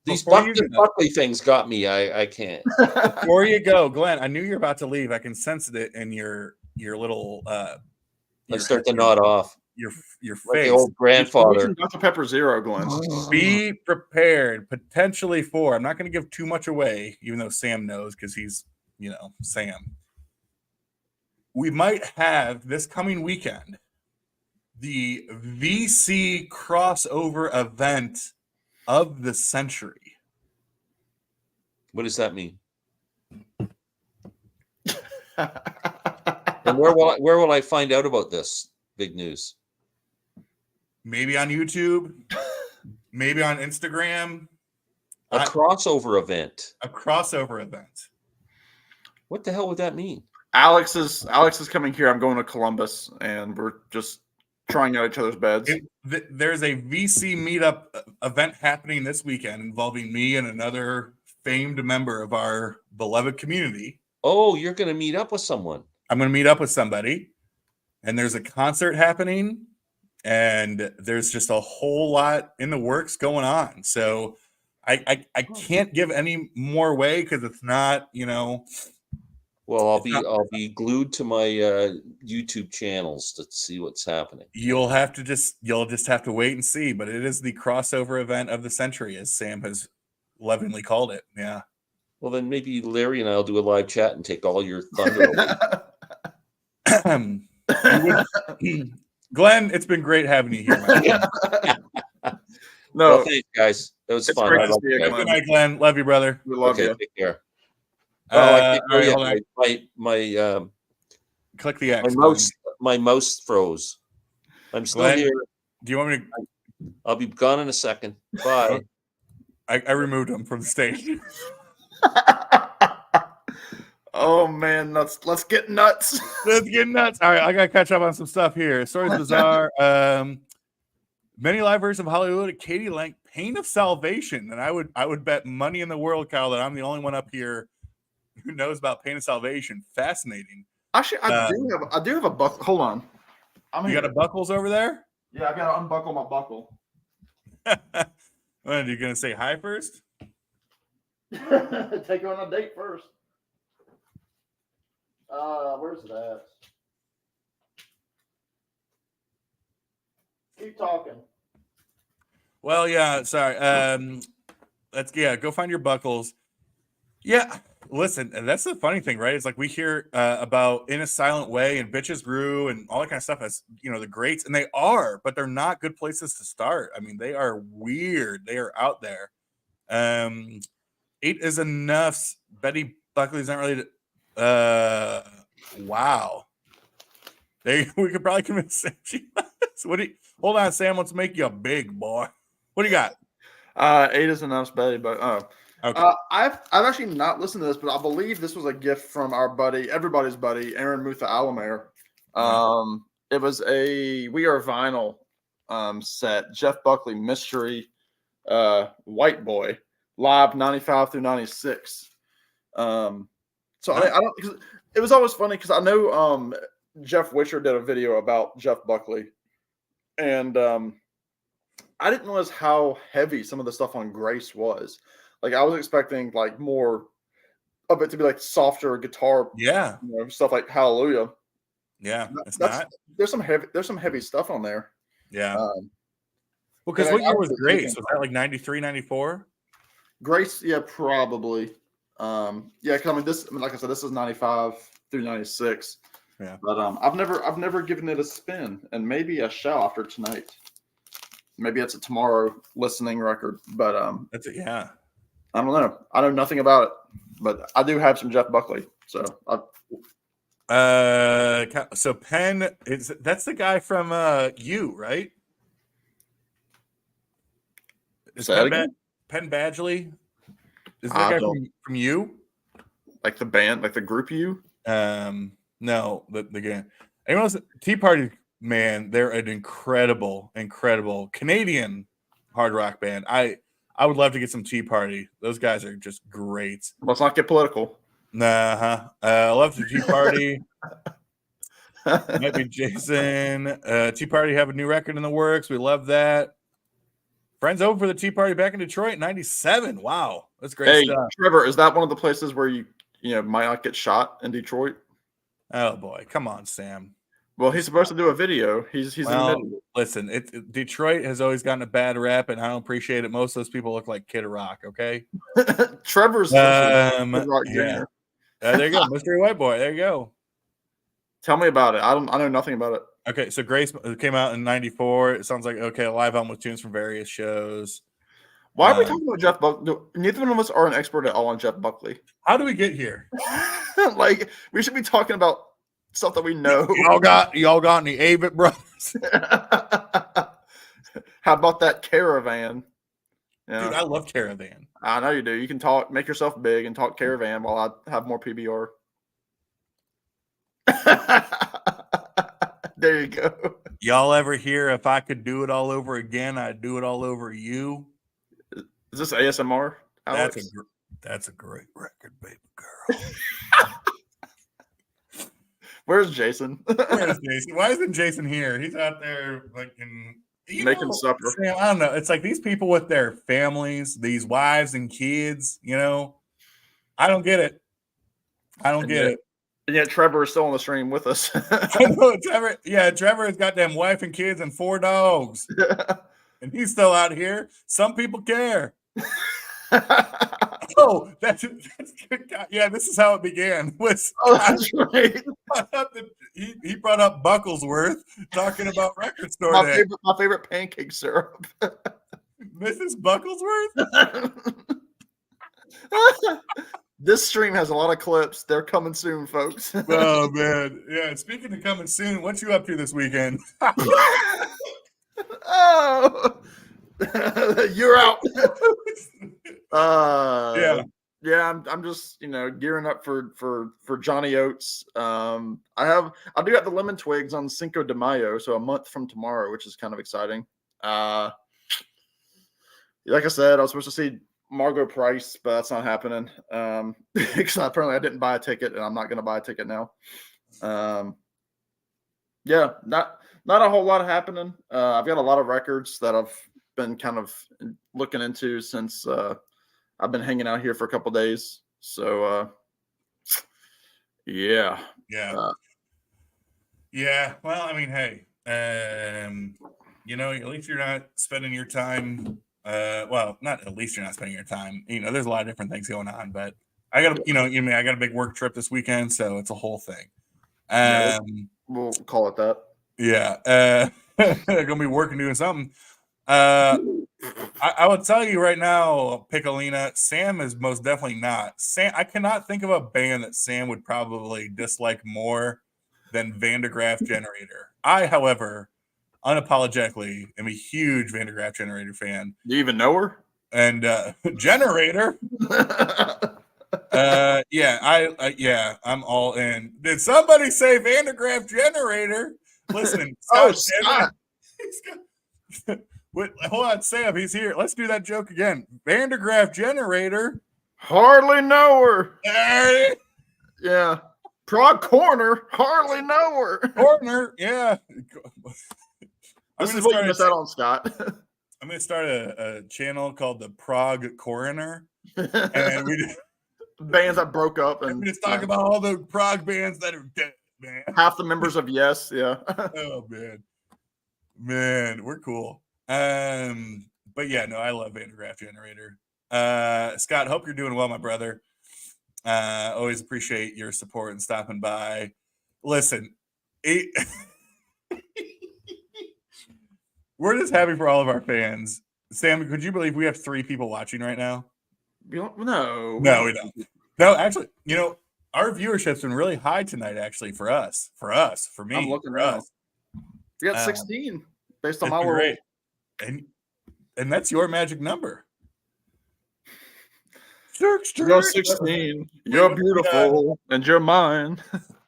these Buckley things got me. I can't. Before you go, Glenn, I knew you were about to leave. I can sense it in your little let's start to nod off. Your face. Like the old grandfather. Dr. Pepper Zero, Glenn. Be prepared potentially for. I'm not going to give too much away, even though Sam knows because he's, Sam. We might have this coming weekend the VC crossover event of the century. What does that mean? And where will I find out about this big news? Maybe on YouTube, maybe on Instagram. A crossover event. A crossover event. What the hell would that mean? Alex is coming here. I'm going to Columbus, and we're just trying out each other's beds. There's a VC meetup event happening this weekend involving me and another famed member of our beloved community. Oh, you're going to meet up with someone. I'm going to meet up with somebody, and there's a concert happening, and there's just a whole lot in the works going on. So I can't give any more away because it's not, Well, I'll be glued to my YouTube channels to see what's happening. You'll just have to wait and see, but it is the crossover event of the century, as Sam has lovingly called it. Yeah. Well, then maybe Larry and I'll do a live chat and take all your thunder away. Glenn, it's been great having you here, man. No, well, thanks, guys. It was fun. Great to see you, Glenn. Good night, Glenn. Love you, brother. We love you. Take care. Right, my click the X. My mouse froze. I'm still Glenn, here. Do you want me to? I'll be gone in a second. Bye. I removed him from the stage. Oh man, let's get nuts. Let's get nuts. All right, I gotta catch up on some stuff here. Stories Bizarre. Many live versions of Hollywood. Katie Lang, Pain of Salvation, and I would bet money in the world, Kyle, that I'm the only one up here who knows about Pain of Salvation. Fascinating. Actually, I do have a buckle. Hold on. You got a buckles over there? Yeah, I gotta unbuckle my buckle. What, are you gonna say hi first? Take her on a date first. Where's that? Keep talking. Well, yeah, sorry. Go find your buckles. Yeah, listen, and that's the funny thing, right? It's like we hear about In a Silent Way and Bitches Brew and all that kind of stuff as, the greats, and they are, but they're not good places to start. I mean, they are weird. They are out there. 8 is Enough. Betty Buckley's not really. Wow. We could probably convince Sam. Hold on, Sam. Let's make you a big boy. What do you got? 8 is Enough, Betty, but okay. I've actually not listened to this, but I believe this was a gift from our buddy, everybody's buddy, Aaron Mutha Alamare. It was a We Are Vinyl set, Jeff Buckley Mystery White Boy, live 95 through 96. I don't. It was always funny because I know Jeff Wisher did a video about Jeff Buckley, and I didn't realize how heavy some of the stuff on Grace was. Like I was expecting like more of it to be like softer guitar, stuff like Hallelujah. Yeah, there's some heavy stuff on there. Yeah. Well, because what year was Grace? Was that like 93, 94? Grace, yeah, probably. Because like I said, this is 95 through 96. Yeah. But I've never given it a spin, and maybe I shall after tonight. Maybe it's a tomorrow listening record, but that's it. Yeah. I don't know. I know nothing about it, but I do have some Jeff Buckley. So so Penn that's the guy from You, right? Is Penn Badgley? Is that guy from You? Like the band, like the group You? No, the game. Anyone else? Tea Party, man, they're an incredible Canadian hard rock band. I would love to get some Tea Party. Those guys are just great. Let's not get political. I love the Tea Party. Might be Jason. Tea Party have a new record in the works. We love that. Friends over for the Tea Party back in Detroit, 97. Wow, that's great stuff. Trevor, is that one of the places where you might not get shot in Detroit? Oh boy, come on, Sam. Well, he's supposed to do a video. He's listen. Detroit has always gotten a bad rap, and I don't appreciate it. Most of those people look like Kid Rock. Okay, Trevor's Kid Rock Jr. Yeah. There you go, Mystery White Boy. There you go. Tell me about it. I know nothing about it. Okay, so Grace came out in 94. It sounds like a live album with tunes from various shows. Why are we talking about Jeff Buckley? Neither one of us are an expert at all on Jeff Buckley. How do we get here? Like we should be talking about stuff that we know. Y'all got any Avett brothers? How about that Caravan? Yeah. Dude, I love Caravan. I know you do. You can make yourself big and talk Caravan while I have more PBR. There you go. Y'all ever hear if I could do it all over again, I'd do it all over you? Is this ASMR, Alex? That's a great record, baby girl. Where's Jason? Where's Jason? Why isn't Jason here? He's out there making supper. Sam, I don't know. It's like these people with their families, these wives and kids, I don't get it. I don't get it. And yet Trevor is still on the stream with us. I know, Trevor. Yeah, Trevor has got them wife and kids and 4 dogs. And he's still out here. Some people care. Oh, that's good. Yeah, this is how it began. That's right. He brought up Bucklesworth talking about record store day. My favorite pancake syrup. Mrs. Bucklesworth? This stream has a lot of clips. They're coming soon, folks. Oh, man. Yeah, speaking of coming soon, what you up to this weekend? Oh, you're out. Yeah. I'm just gearing up for Johnny Oates. I do have the lemon twigs on Cinco de Mayo, so a month from tomorrow, which is kind of exciting. Like I said, I was supposed to see Margot Price, but that's not happening. Because apparently I didn't buy a ticket, and I'm not going to buy a ticket now. Yeah, not a whole lot happening. I've got a lot of records that I've been kind of looking into since I've been hanging out here for a couple days. So yeah. Yeah. Well, I mean, hey, at least you're not spending your time. Well, not at least you're not spending your time. There's a lot of different things going on, but I got I got a big work trip this weekend, so it's a whole thing. We'll call it that. Yeah. Gonna be working doing something. I will tell you right now, Piccolina, Sam is most definitely not. Sam, I cannot think of a band that Sam would probably dislike more than Vandergraaf Generator. I, however, unapologetically am a huge Vandergraaf Generator fan. Do you even know her? And Generator. I'm all in. Did somebody say Vandergraaf Generator? Listen, Scott. Wait, hold on, Sam. He's here. Let's do that joke again. Vandergraaf Generator. Hardly know her. Hey. Yeah. Prague Corner. Hardly know her. Corner. Yeah. This is what you missed out on, Scott. I'm going to start a channel called the Prague Coroner. And we bands that broke up. And we just talk about all the Prague bands that are dead, man. Half the members of Yes. Yeah. Oh, man. Man, we're cool. But yeah, no, I love Vandergraaf Generator. Scott, hope you're doing well, my brother. Always appreciate your support and stopping by. Listen, we're just happy for all of our fans. Sam, could you believe we have 3 people watching right now? No, we don't. No, actually, our viewership's been really high tonight. Actually, for me, I'm looking for us. We got 16 based on my rate. And that's your magic number. 16. You're 16. You're beautiful, and you're mine.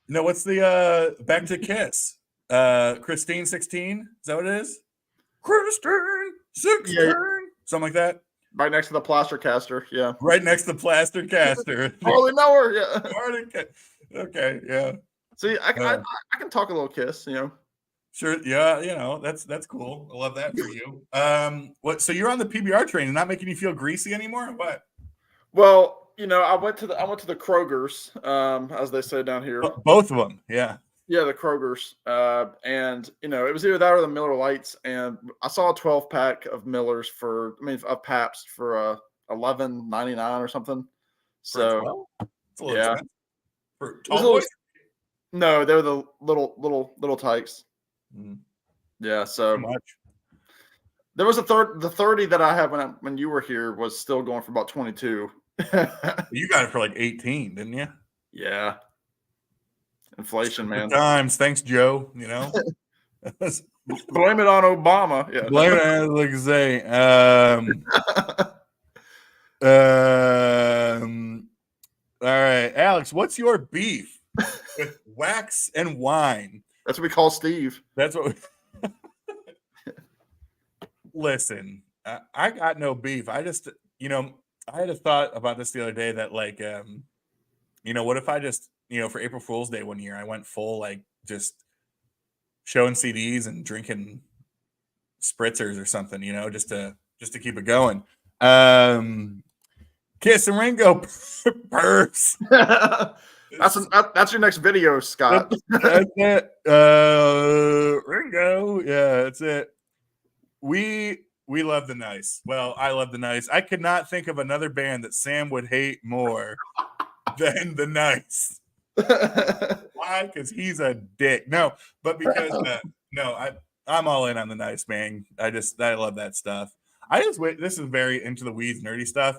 No, what's the back to Kiss? Christine 16? Is that what it is? Christine 16. Yeah. Something like that. Right next to the plaster caster. Yeah. Right next to the plaster caster. Hardly know her. Yeah. Okay. Yeah. See, I can talk a little Kiss. Sure. Yeah. That's cool. I love that for you. So you're on the PBR train and not making you feel greasy anymore? Or what? Well, I went to the Kroger's, as they say down here. Both of them. Yeah. Yeah, the Kroger's. And it was either that or the Miller Lights. And I saw a 12-pack of Millers of Pabst for $11.99 or something. So it's a little expensive. For no, they were the little tykes. Mm. Yeah, so too much. There was the 30 that I had when you were here was still going for about 22. You got it for like 18, didn't you? Yeah. Inflation, man. Times. Thanks, Joe. Blame it on Obama. Yeah. Blame it on, like I say. All right, Alex, what's your beef with wax and wine. That's what we call Steve. That's what. Listen, I got no beef. I just, I had a thought about this the other day that, like, what if I just, for April Fool's Day one year, I went full, like, just showing CDs and drinking spritzers or something, just to keep it going. Kiss and Ringo purse. That's your next video, Scott. That's it. Ringo. Yeah, that's it. We love the Nice. Well, I love the Nice. I could not think of another band that Sam would hate more than the Nice. Why? Because he's a dick. No, but because I'm all in on the Nice, man. I love that stuff. This is very into the weeds, nerdy stuff.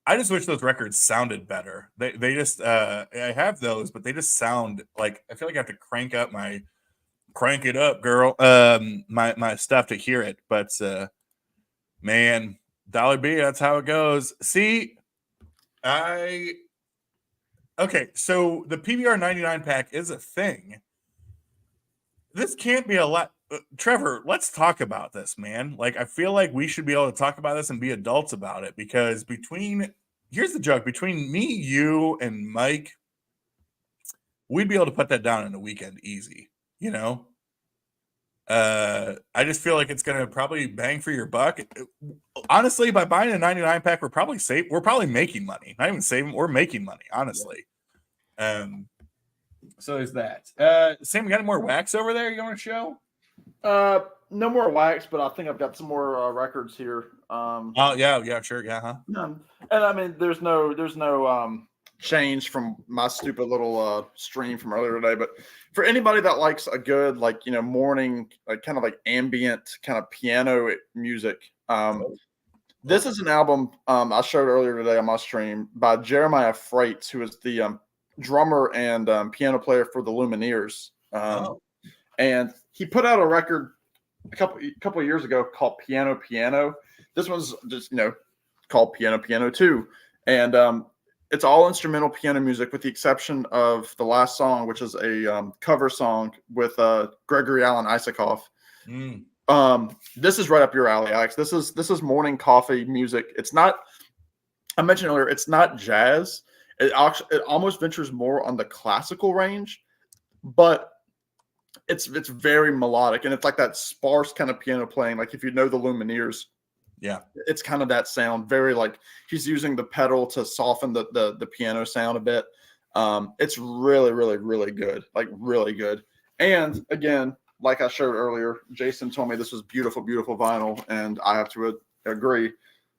I just wish those records sounded better. They just I have those, but they just sound like I feel like I have to crank it up, girl. My stuff to hear it. But man, Dollar B, that's how it goes. See, okay, so the PBR 99 pack is a thing. This can't be a lot. Trevor, let's talk about this, man. Like, I feel like we should be able to talk about this and be adults about it, because here's the joke, between me, you, and Mike, we'd be able to put that down in a weekend easy, I just feel like it's going to probably bang for your buck. Honestly, by buying a 99 pack, we're probably making money. Not even saving, we're making money, honestly. So there's that. Sam, you got any more wax over there you want to show? No more wax, but I think I've got some more records here. Oh yeah, sure, yeah, huh? And I mean, there's no change from my stupid little stream from earlier today. But for anybody that likes a good, like, morning, like, kind of like ambient kind of piano music, this is an album I showed earlier today on my stream by Jeremiah Freites, who is the drummer and piano player for the Lumineers. And he put out a record a couple of years ago called Piano Piano. This one's just, called Piano Piano 2. And it's all instrumental piano music with the exception of the last song, which is a cover song with Gregory Alan Isakov. This is right up your alley, Alex. This is morning coffee music. It's not, I mentioned earlier, it's not jazz. It almost ventures more on the classical range, but it's very melodic, and it's like that sparse kind of piano playing. Like, if you know the Lumineers, yeah, it's kind of that sound. Very, like, he's using the pedal to soften the piano sound a bit. It's really, really, really good. Like, really good. And again, like I showed earlier, Jason told me this was beautiful, beautiful vinyl, and I have to agree.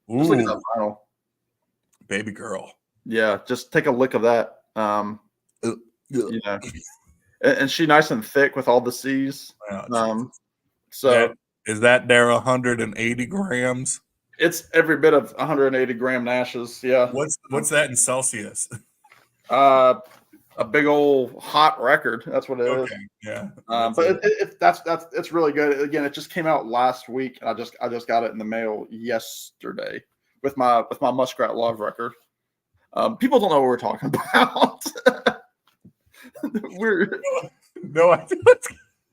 Just look at that vinyl, baby girl. Yeah, just take a lick of that. And she nice and thick with all the C's. So is that there 180 grams? It's every bit of 180 gram Nashes. Yeah. What's that in Celsius? A big old hot record. That's what it is. Yeah. But it's really good. Again, it just came out last week, and I just got it in the mail yesterday with my Muskrat Love record. People don't know what we're talking about. We're no idea.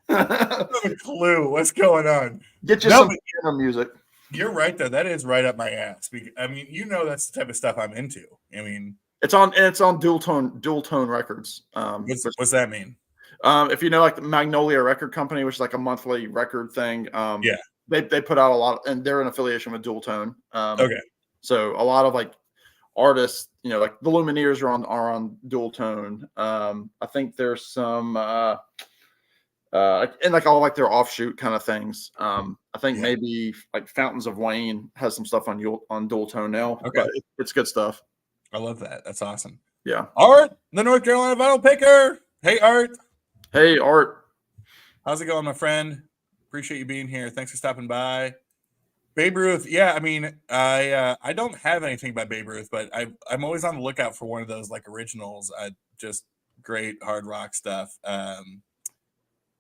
I have a clue what's going on. Get you some piano music. You're right, though. That is right up my ass. I mean, that's the type of stuff I'm into. I mean, it's on dual tone records. What's that mean? If you know, like, the Magnolia Record Company, which is like a monthly record thing. Yeah, they put out a lot, and they're in affiliation with Dual Tone. Okay, so a lot of, like, artists, like the Lumineers are on Dual Tone. I think there's some and like all, like, their offshoot kind of things. I think maybe like Fountains of Wayne has some stuff on Dual Tone now. Okay, but it's good stuff. I love that. That's awesome. Yeah. Art, the North Carolina vinyl picker. Hey, Art. Hey, Art. How's it going, my friend? Appreciate you being here. Thanks for stopping by. Babe Ruth, yeah. I mean, I don't have anything by Babe Ruth, but I'm always on the lookout for one of those, like, originals. Just great hard rock stuff.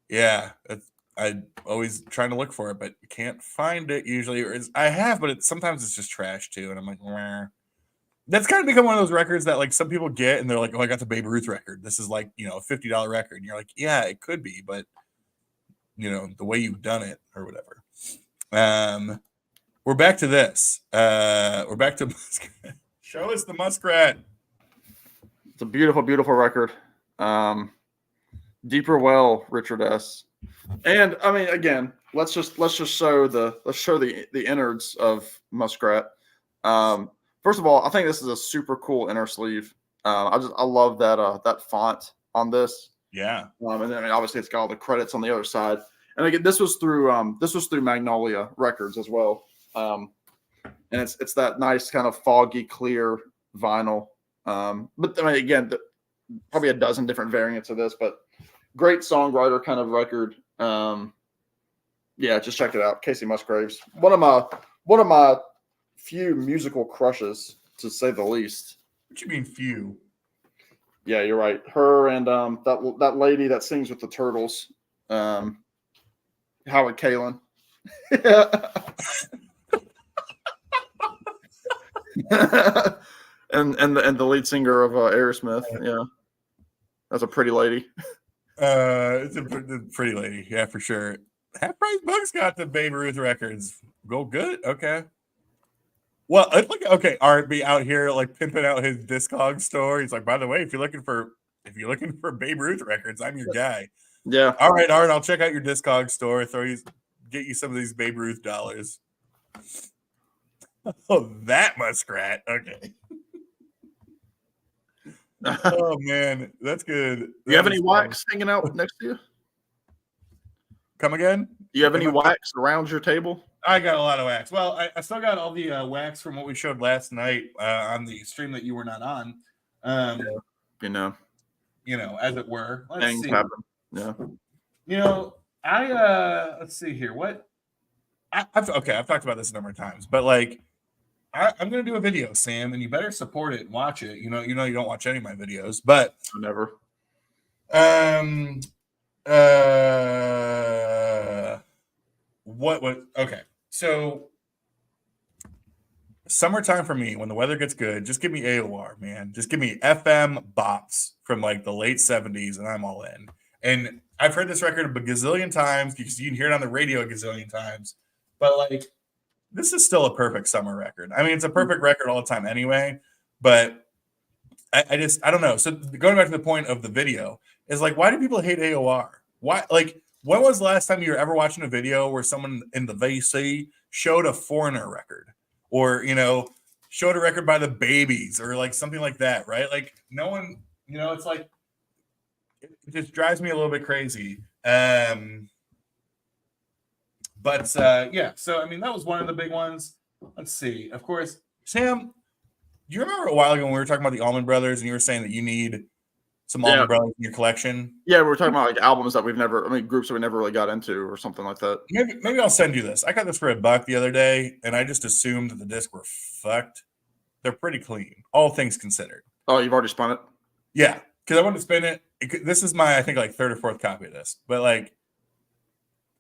Yeah, I always trying to look for it, but can't find it usually. Or I have, but sometimes it's just trash too, and I'm like, meh. That's kind of become one of those records that like some people get and they're like, oh, I got the Babe Ruth record. This is like, a $50 record. And you're like, yeah, it could be, but the way you've done it or whatever. We're back to this. We're back to Muskrat. Show us the Muskrat. It's a beautiful, beautiful record. Deeper Well, Richard S. And I mean, again, let's just show the innards of Muskrat. First of all, I think this is a super cool inner sleeve. I love that font on this. Yeah. And then obviously it's got all the credits on the other side. And again, this was through Magnolia Records as well. And it's that nice kind of foggy, clear vinyl. But I mean, again, probably a dozen different variants of this, but great songwriter kind of record. Yeah, just check it out. Casey Musgraves, one of my few musical crushes, to say the least. What you mean few? Yeah, you're right. Her and that lady that sings with the Turtles, Howard Kalin. and the lead singer of Aerosmith. Yeah, that's a pretty lady. It's a pretty lady. Yeah, for sure. Half Price Books got the Babe Ruth records. Go good. Okay. Well, okay, R&B out here like pimping out his Discog store. He's like, by the way, if you're looking for Babe Ruth records, I'm your guy. Yeah. All right, Art, I'll check out your Discog store. Get you some of these Babe Ruth dollars. Oh, that Muskrat. Okay. Oh man, that's good. Do you have any wax hanging out next to you? Come again? Do you have any wax around your table? I got a lot of wax. Well, I still got all the wax from what we showed last night on the stream that you were not on. As it were. Things happen. Yeah. Let's see here. I've talked about this a number of times, but like I'm gonna do a video, Sam, and you better support it and watch it. You don't watch any of my videos, but never. Okay. So summertime for me, when the weather gets good, just give me AOR, man. Just give me FM bops from like the late 70s and I'm all in. And I've heard this record a gazillion times because you can hear it on the radio a gazillion times. But like, this is still a perfect summer record. I mean, it's a perfect record all the time anyway, but I don't know. So going back to the point of the video is like, why do people hate AOR? Why, like, when was the last time you were ever watching a video where someone in the VC showed a Foreigner record or, showed a record by the Babies or like something like that, right? Like no one, it's like, it just drives me a little bit crazy. Yeah. So, I mean, that was one of the big ones. Let's see. Of course, Sam, do you remember a while ago when we were talking about the Allman Brothers and you were saying that you need some Allman Brothers in your collection? Yeah, we were talking about like albums that groups that we never really got into or something like that. Maybe I'll send you this. I got this for $1 the other day, and I just assumed that the discs were fucked. They're pretty clean, all things considered. Oh, you've already spun it? Yeah, because I wanted to spin it. This is my, I think, like third or fourth copy of this. But like,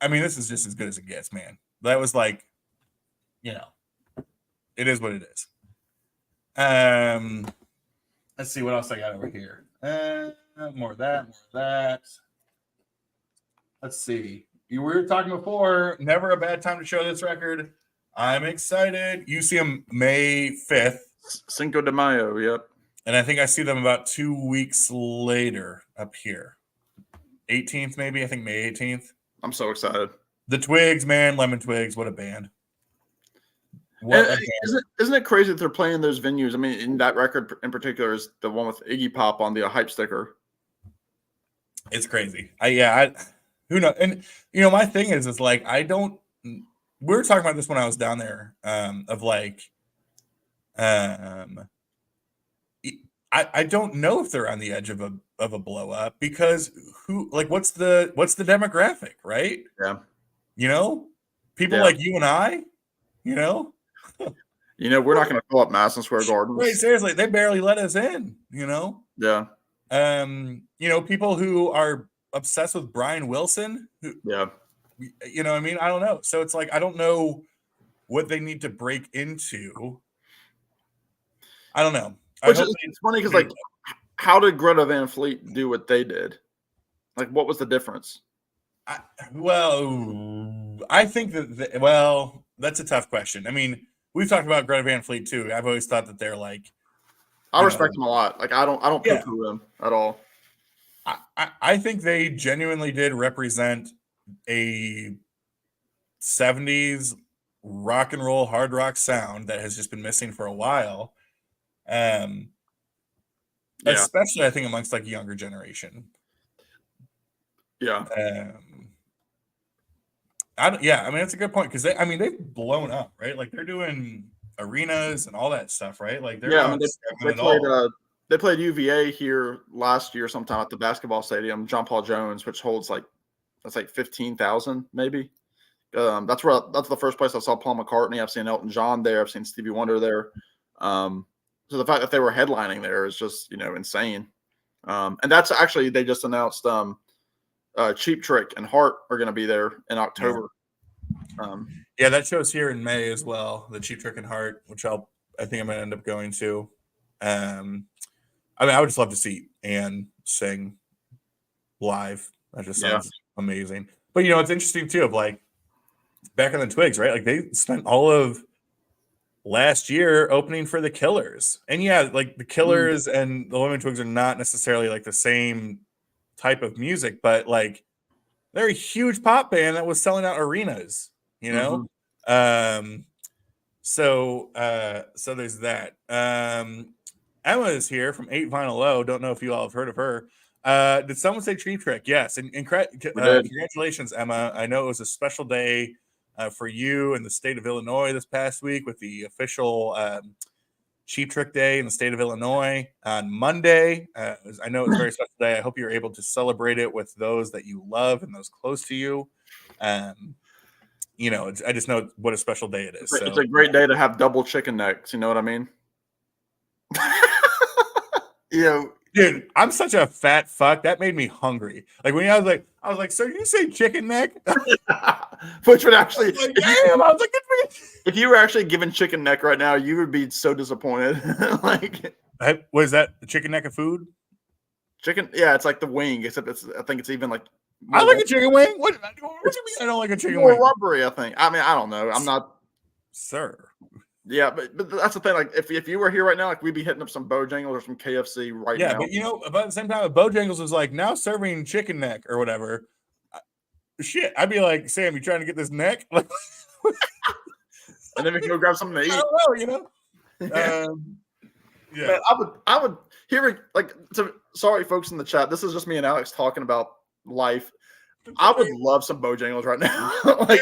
I mean, this is just as good as it gets, man. That was like, it is what it is. Let's see what else I got over here. More of that. Let's see. We were talking before, never a bad time to show this record. I'm excited. You see them May 5th. Cinco de Mayo, yep. And I think I see them about 2 weeks later up here. 18th, maybe. I think May 18th. I'm so excited. The Twigs, man. Lemon Twigs. What a band. Isn't it crazy that they're playing those venues? I mean, in that record in particular is the one with Iggy Pop on the hype sticker. It's crazy. Who knows? And my thing is like we were talking about this when I was down there. I don't know if they're on the edge of a blow up because what's the demographic, right? Yeah. People like you and I, we're not going to fill up Madison Square Garden. Right, seriously, they barely let us in, Yeah. People who are obsessed with Brian Wilson. Yeah. I mean, I don't know. So it's like, I don't know what they need to break into. I don't know. Which is it's funny because like, how did Greta Van Fleet do what they did? Like, what was the difference? I think that's a tough question. I mean, we've talked about Greta Van Fleet too. I've always thought that they're like, I respect them a lot. Like, I don't poo-poo them at all. I think they genuinely did represent a 70s rock and roll hard rock sound that has just been missing for a while. Especially I think amongst like a younger generation. Yeah. I mean, it's a good point because they've blown up, right? Like they're doing arenas and all that stuff, right? Like they played UVA here last year sometime at the basketball stadium, John Paul Jones, which holds like 15,000 maybe. That's the first place I saw Paul McCartney. I've seen Elton John there. I've seen Stevie Wonder there. So the fact that they were headlining there is just insane. And that's actually they just announced Cheap Trick and Heart are going to be there in October. That show's here in May as well. The Cheap Trick and Heart, which I think I'm going to end up going to. I would just love to see Anne sing live. That just sounds amazing. But it's interesting too. Of like back on the Twigs, right? Like they spent all of last year opening for the Killers, and like the Killers and the Women Twigs are not necessarily like the same type of music, but like they're a huge pop band that was selling out arenas. So there's that. Emma is here from 8 Vinyl Low. Don't know if you all have heard of her. Did someone say Cheap Trick? Yes. And congratulations, Emma. I know it was a special day for you in the state of Illinois this past week with the official Cheap Trick Day in the state of Illinois on Monday. I know it's a very special day. I hope you're able to celebrate it with those that you love and those close to you. I just know what a special day it is. It's a great day to have double chicken necks. You know what I mean? Dude, I'm such a fat fuck. That made me hungry. Like when I was like, so you say chicken neck? Which would actually, if you were actually given chicken neck right now, you would be so disappointed. Was that the chicken neck of food? Chicken, yeah, it's like the wing, except I think it's even like. I like a chicken wing. What do you mean I don't like a chicken wing? More rubbery, I think. I mean, I don't know. I'm not, sir. Yeah, but that's the thing. Like, if you were here right now, like we'd be hitting up some Bojangles or some KFC right now. Yeah, but about the same time, if Bojangles was like now serving chicken neck or whatever, shit, I'd be like, Sam, you trying to get this neck? And then we can go grab something to eat. I don't know, Man, I would hear it like. Sorry, folks in the chat. This is just me and Alex talking about life. I would love some Bojangles right now. Like.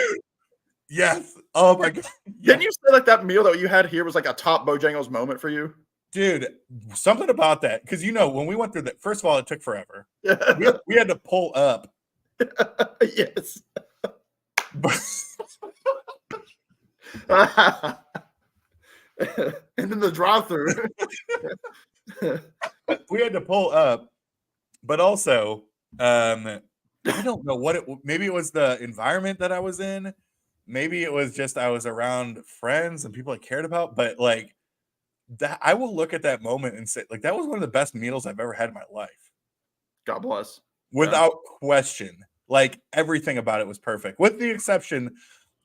Yes. Oh my god. Didn't you say like that meal that you had here was like a top Bojangles moment for you? Dude, something about that. Because when we went through that, first of all, it took forever. we had to pull up. Yes. And then the drive-through. We had to pull up, but also, I don't know what maybe it was the environment that I was in. Maybe it was just I was around friends and people I cared about, but like that, I will look at that moment and say, like, that was one of the best meals I've ever had in my life. God bless. Without question. Like everything about it was perfect, with the exception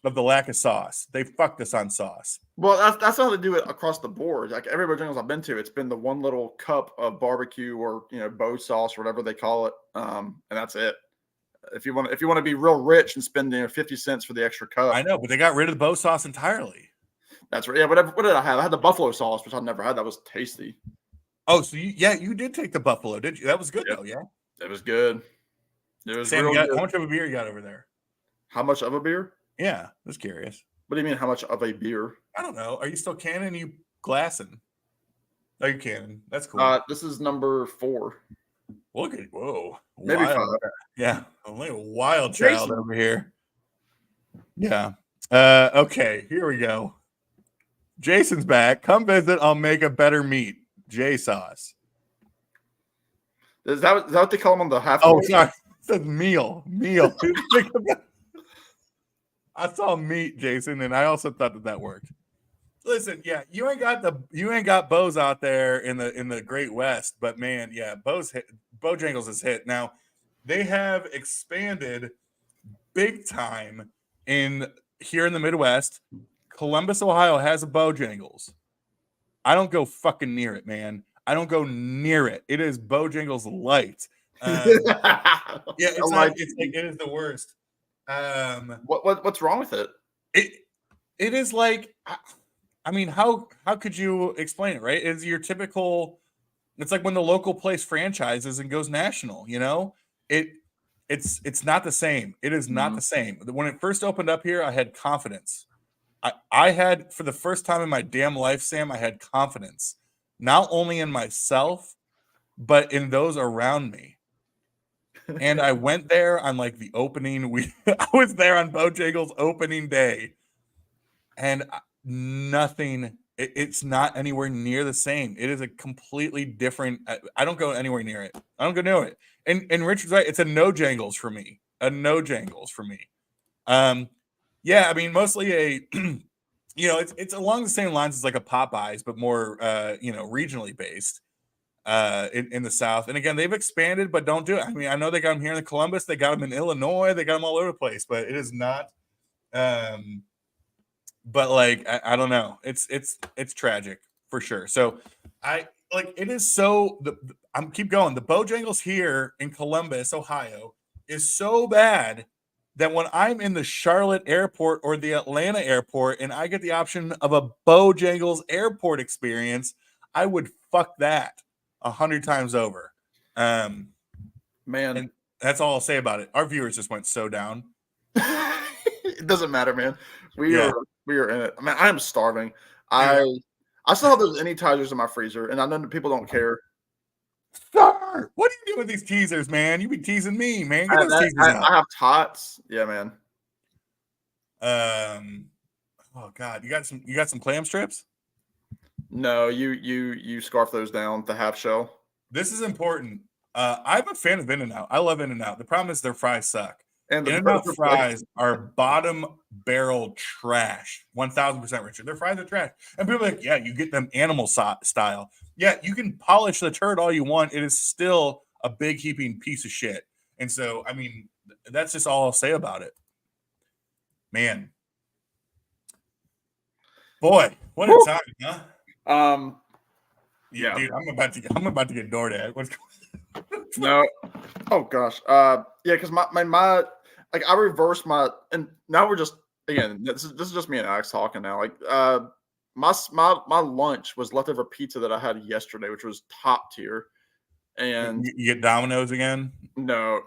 of the lack of sauce. They fucked us on sauce. Well, that's how they do it across the board. Like every Bojangles I've been to, it's been the one little cup of barbecue or Bo sauce or whatever they call it, and that's it. If you want to be real rich and spend 50 cents for the extra cup. I know, but they got rid of the Bo sauce entirely. That's right. Yeah, what did I have? I had the buffalo sauce, which I've never had. That was tasty. Oh, so you did take the buffalo, did you? That was good though, yeah. It was good. It was Sam, good. How much of a beer you got over there? How much of a beer? Yeah, I was curious. What do you mean, how much of a beer? I don't know. Are you still canning? You glassing? Oh, you canning? That's cool. This is number 4. Look at whoa, maybe wild. 5. Yeah, only a wild child Jason. Over here. Yeah. Okay, here we go. Jason's back. Come visit. I'll make a better meat. J sauce. Is that what they call them on the half? Oh, sorry. It says meal. I saw meat, Jason, and I also thought that worked. Listen, yeah, you ain't got Bose out there in the Great West, but man, yeah, Bojangles is hit. Now, they have expanded big time here in the Midwest. Columbus, Ohio has a Bojangles. I don't go fucking near it, man. I don't go near it. It is Bojangles light. Yeah, it's not. It's like it is the worst. What's wrong with it? It is like, I mean, how could you explain it? Right? It's your typical. It's like when the local place franchises and goes national. You know, it's not the same. It is not the same. When it first opened up here, I had confidence. I had, for the first time in my damn life, Sam, I had confidence, not only in myself, but in those around me. And I went there on like the opening week. I was there on Bojangles opening day, and nothing. It's not anywhere near the same. It is a completely different. I don't go anywhere near it. I don't go near it. And Richard's right. It's a no jangles for me. A no jangles for me. Yeah, I mean, mostly a, it's along the same lines as like a Popeyes, but more, regionally based in the South. And again, they've expanded, but don't do it. I mean, I know they got them here in Columbus, they got them in Illinois, they got them all over the place, but it is not. But like, I don't know. It's tragic for sure. So it is so. I'm keep going. The Bojangles here in Columbus, Ohio, is so bad that when I'm in the Charlotte airport or the Atlanta airport and I get the option of a Bojangles airport experience, I would fuck that 100 times over. Man, and that's all I'll say about it. Our viewers just went so down. It doesn't matter, man. We are in it. I mean, I am starving. I still have those Anytizers in my freezer, and I know that people don't care. Sir, what are you doing with these teasers, man? You be teasing me, man. Get those teasers out. I have tots. Yeah, man. Oh God, you got some clam strips? No, you scarf those down, the half shell. This is important. I'm a fan of In-N-Out. I love In-N-Out. The problem is their fries suck. And the In-N-Out fries are bottom barrel trash. 1,000% Richard. Their fries are trash. And people are like, yeah, you get them animal style. Yeah, you can polish the turd all you want. It is still a big heaping piece of shit. And so, I mean, that's just all I'll say about it. Man. Boy, what a time, huh? Yeah, dude, I'm about to get DoorDash. What's going on? No. Oh gosh. Yeah, because my like I reversed my, and now we're just, again, this is just me and Alex talking now. Like my lunch was leftover pizza that I had yesterday, which was top tier. And you get Domino's again? No.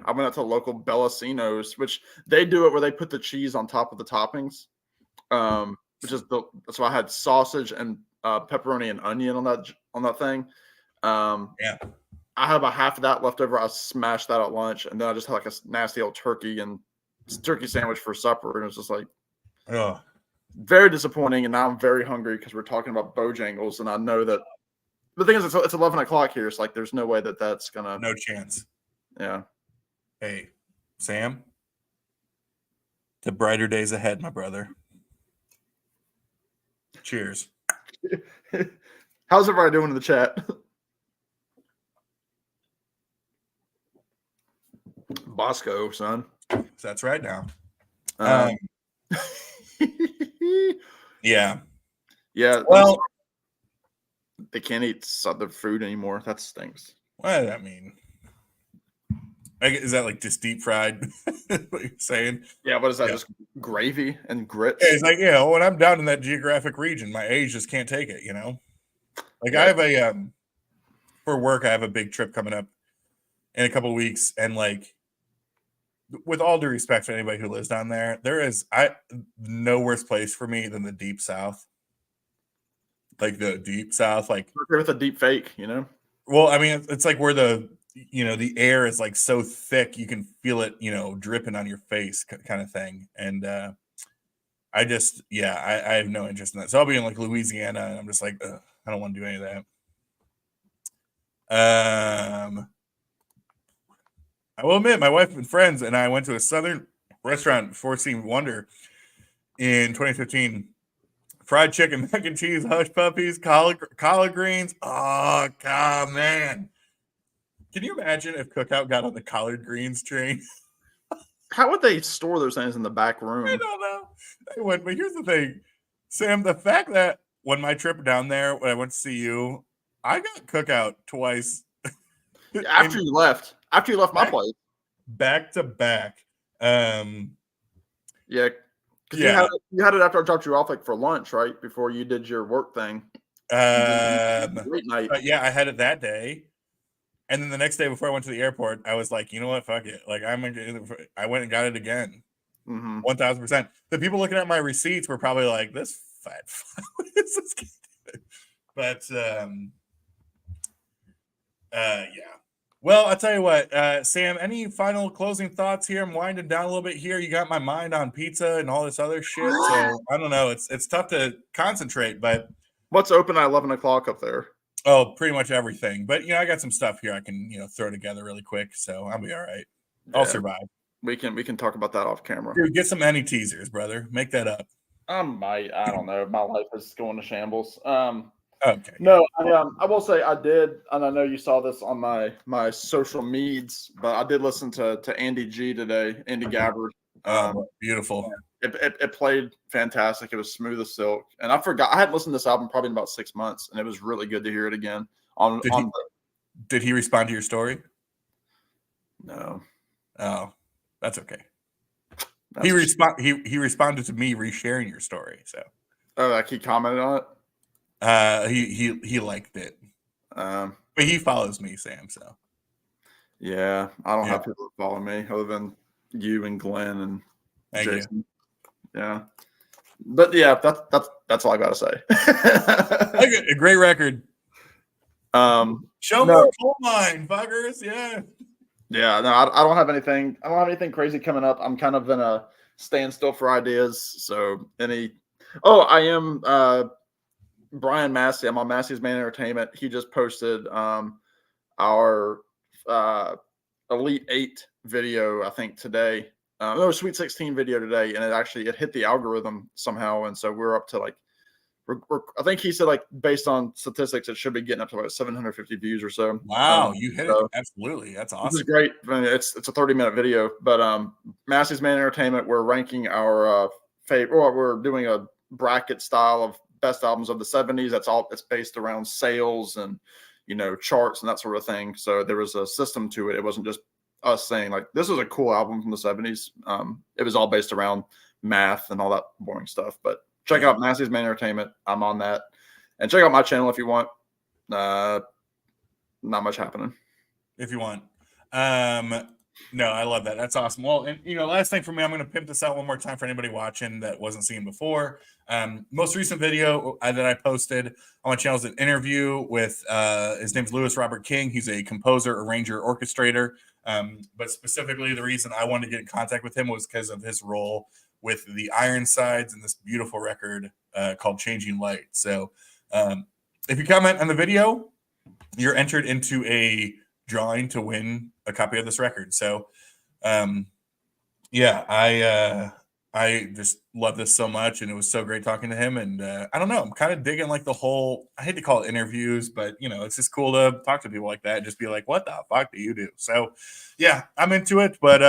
I went out to local Bellacino's, which they do it where they put the cheese on top of the toppings. That's why I had sausage and pepperoni and onion on that thing. Yeah. I had about half of that left over. I smashed that at lunch, and then I just had like a nasty old turkey sandwich for supper, and it was just like, very disappointing. And now I'm very hungry because we're talking about Bojangles, and I know that the thing is, it's 11 o'clock here. It's like there's no way that's gonna. No chance. Yeah. Hey, Sam. The brighter days ahead, my brother. Cheers. How's everybody doing in the chat? Bosco, son. That's right now. Yeah. Well, they can't eat other food anymore. That stinks. Well, I mean, is that like just deep fried? What you're saying? Yeah. What is that? Yeah. Just gravy and grits? Yeah, it's like, when I'm down in that geographic region, my age just can't take it. Like I have for work, I have a big trip coming up in a couple of weeks, and like, with all due respect to anybody who lives down there, there is no worse place for me than the deep South. Like the deep South, like with a deep fake, Well, I mean, it's like where the air is like so thick you can feel it, dripping on your face, kind of thing. And I have no interest in that. So I'll be in like Louisiana, and I'm just like, I don't want to do any of that. I will admit, my wife and friends and I went to a southern restaurant, Four Seasons Wonder, in 2015. fried chicken, mac and cheese, hush puppies, collard greens. Oh God, man! Can you imagine if Cookout got on the collard greens train? How would they store those things in the back room? I don't know. They would, but here's the thing, Sam. The fact that when my trip down there, when I went to see you, I got Cookout twice. After you left my place. Back to back. Yeah. Yeah. You had it after I dropped you off like for lunch, right? Before you did your work thing. Late night. But yeah, I had it that day. And then the next day before I went to the airport, I was like, you know what? Fuck it. Like I went and got it again. 1000%. The people looking at my receipts were probably like, this fat fuck. What is this kid doing? But yeah. Well, I'll tell you what, Sam, any final closing thoughts here? I'm winding down a little bit here. You got my mind on pizza and all this other shit. So I don't know. It's tough to concentrate, but what's open at 11 o'clock up there? Oh, pretty much everything. But I got some stuff here I can, throw together really quick. So I'll be all right. Yeah. I'll survive. We can talk about that off camera. Dude, get some any teasers, brother. Make that up. I don't know. My life is going to shambles. Okay. No, I will say I did, and I know you saw this on my social medias, but I did listen to Andy G today, Andy Gabbard. Beautiful. It played fantastic. It was smooth as silk, and I forgot I hadn't listened to this album probably in about 6 months, and it was really good to hear it again. Did he respond to your story? No. Oh, that's okay. He responded to me resharing your story. So. Oh, like he commented on it. He liked it. But he follows me, Sam. So. Yeah, I don't have people that follow me other than you and Glenn and Jason. You. Yeah, but yeah, that's all I gotta say. A great record. Show more coal mine, buggers. Yeah. Yeah. No, I don't have anything. I don't have anything crazy coming up. I'm kind of in a standstill for ideas. So I am Brian Massey. I'm on Massey's Main Entertainment. He just posted our Elite 8 video, I think today. Sweet 16 video today, and it hit the algorithm somehow, and so we're up to like, I think he said like based on statistics, it should be getting up to like 750 views or so. Wow, you hit it absolutely. That's awesome. This is great. I mean, it's a 30-minute video, but Massey's Main Entertainment, we're ranking our favorite, or we're doing a bracket style of best albums of the 70s. It's based around sales and charts and that sort of thing. So there was a system to it. It wasn't just us saying like this is a cool album from the 70s. It was all based around math and all that boring stuff. But check out Massey's Main Entertainment. I'm on that, and check out my channel if you want. Not much happening. If you want. No, I love that. That's awesome. Well, and last thing for me, I'm going to pimp this out one more time for anybody watching that wasn't seeing before. Most recent video that I posted on my channel is an interview with his name's Louis Robert King. He's a composer, arranger, orchestrator. But specifically, the reason I wanted to get in contact with him was because of his role with the Ironsides in this beautiful record called Changing Light. So if you comment on the video, you're entered into a drawing to win a copy of this record. So I just love this so much, and it was so great talking to him. And I don't know, I'm kind of digging like the whole, I hate to call it interviews, but it's just cool to talk to people like that and just be like, what the fuck do you do? So yeah, I'm into it. But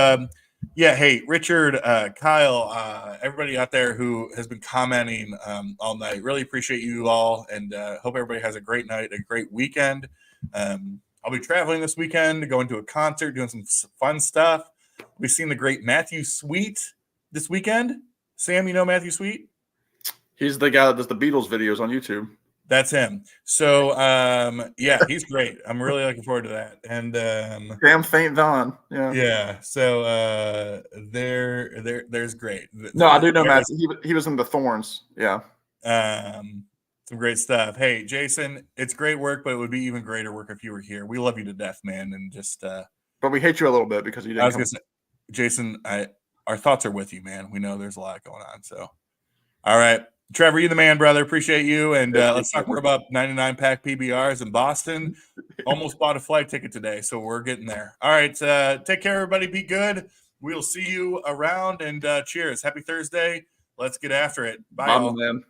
hey, Richard, Kyle, everybody out there who has been commenting all night, really appreciate you all, and hope everybody has a great night, a great weekend. I'll be traveling this weekend, going to a concert, doing some fun stuff. We've seen the great Matthew Sweet this weekend. Sam, you know Matthew Sweet? He's the guy that does the Beatles videos on YouTube. That's him. So, he's great. I'm really looking forward to that. And damn Thaint Don. Yeah. Yeah. So there's great. No, I do know Matt. He was in the Thorns. Yeah. Some great stuff. Hey, Jason, it's great work, but it would be even greater work if you were here. We love you to death, man. And just but we hate you a little bit because you didn't. I was gonna say, Jason, our thoughts are with you, man. We know there's a lot going on. So all right. Trevor, you the man, brother. Appreciate you. And let's talk more about 99 pack PBRs in Boston. Almost bought a flight ticket today, so we're getting there. All right. Take care, everybody. Be good. We'll see you around, and cheers. Happy Thursday. Let's get after it. Bye, all. Man.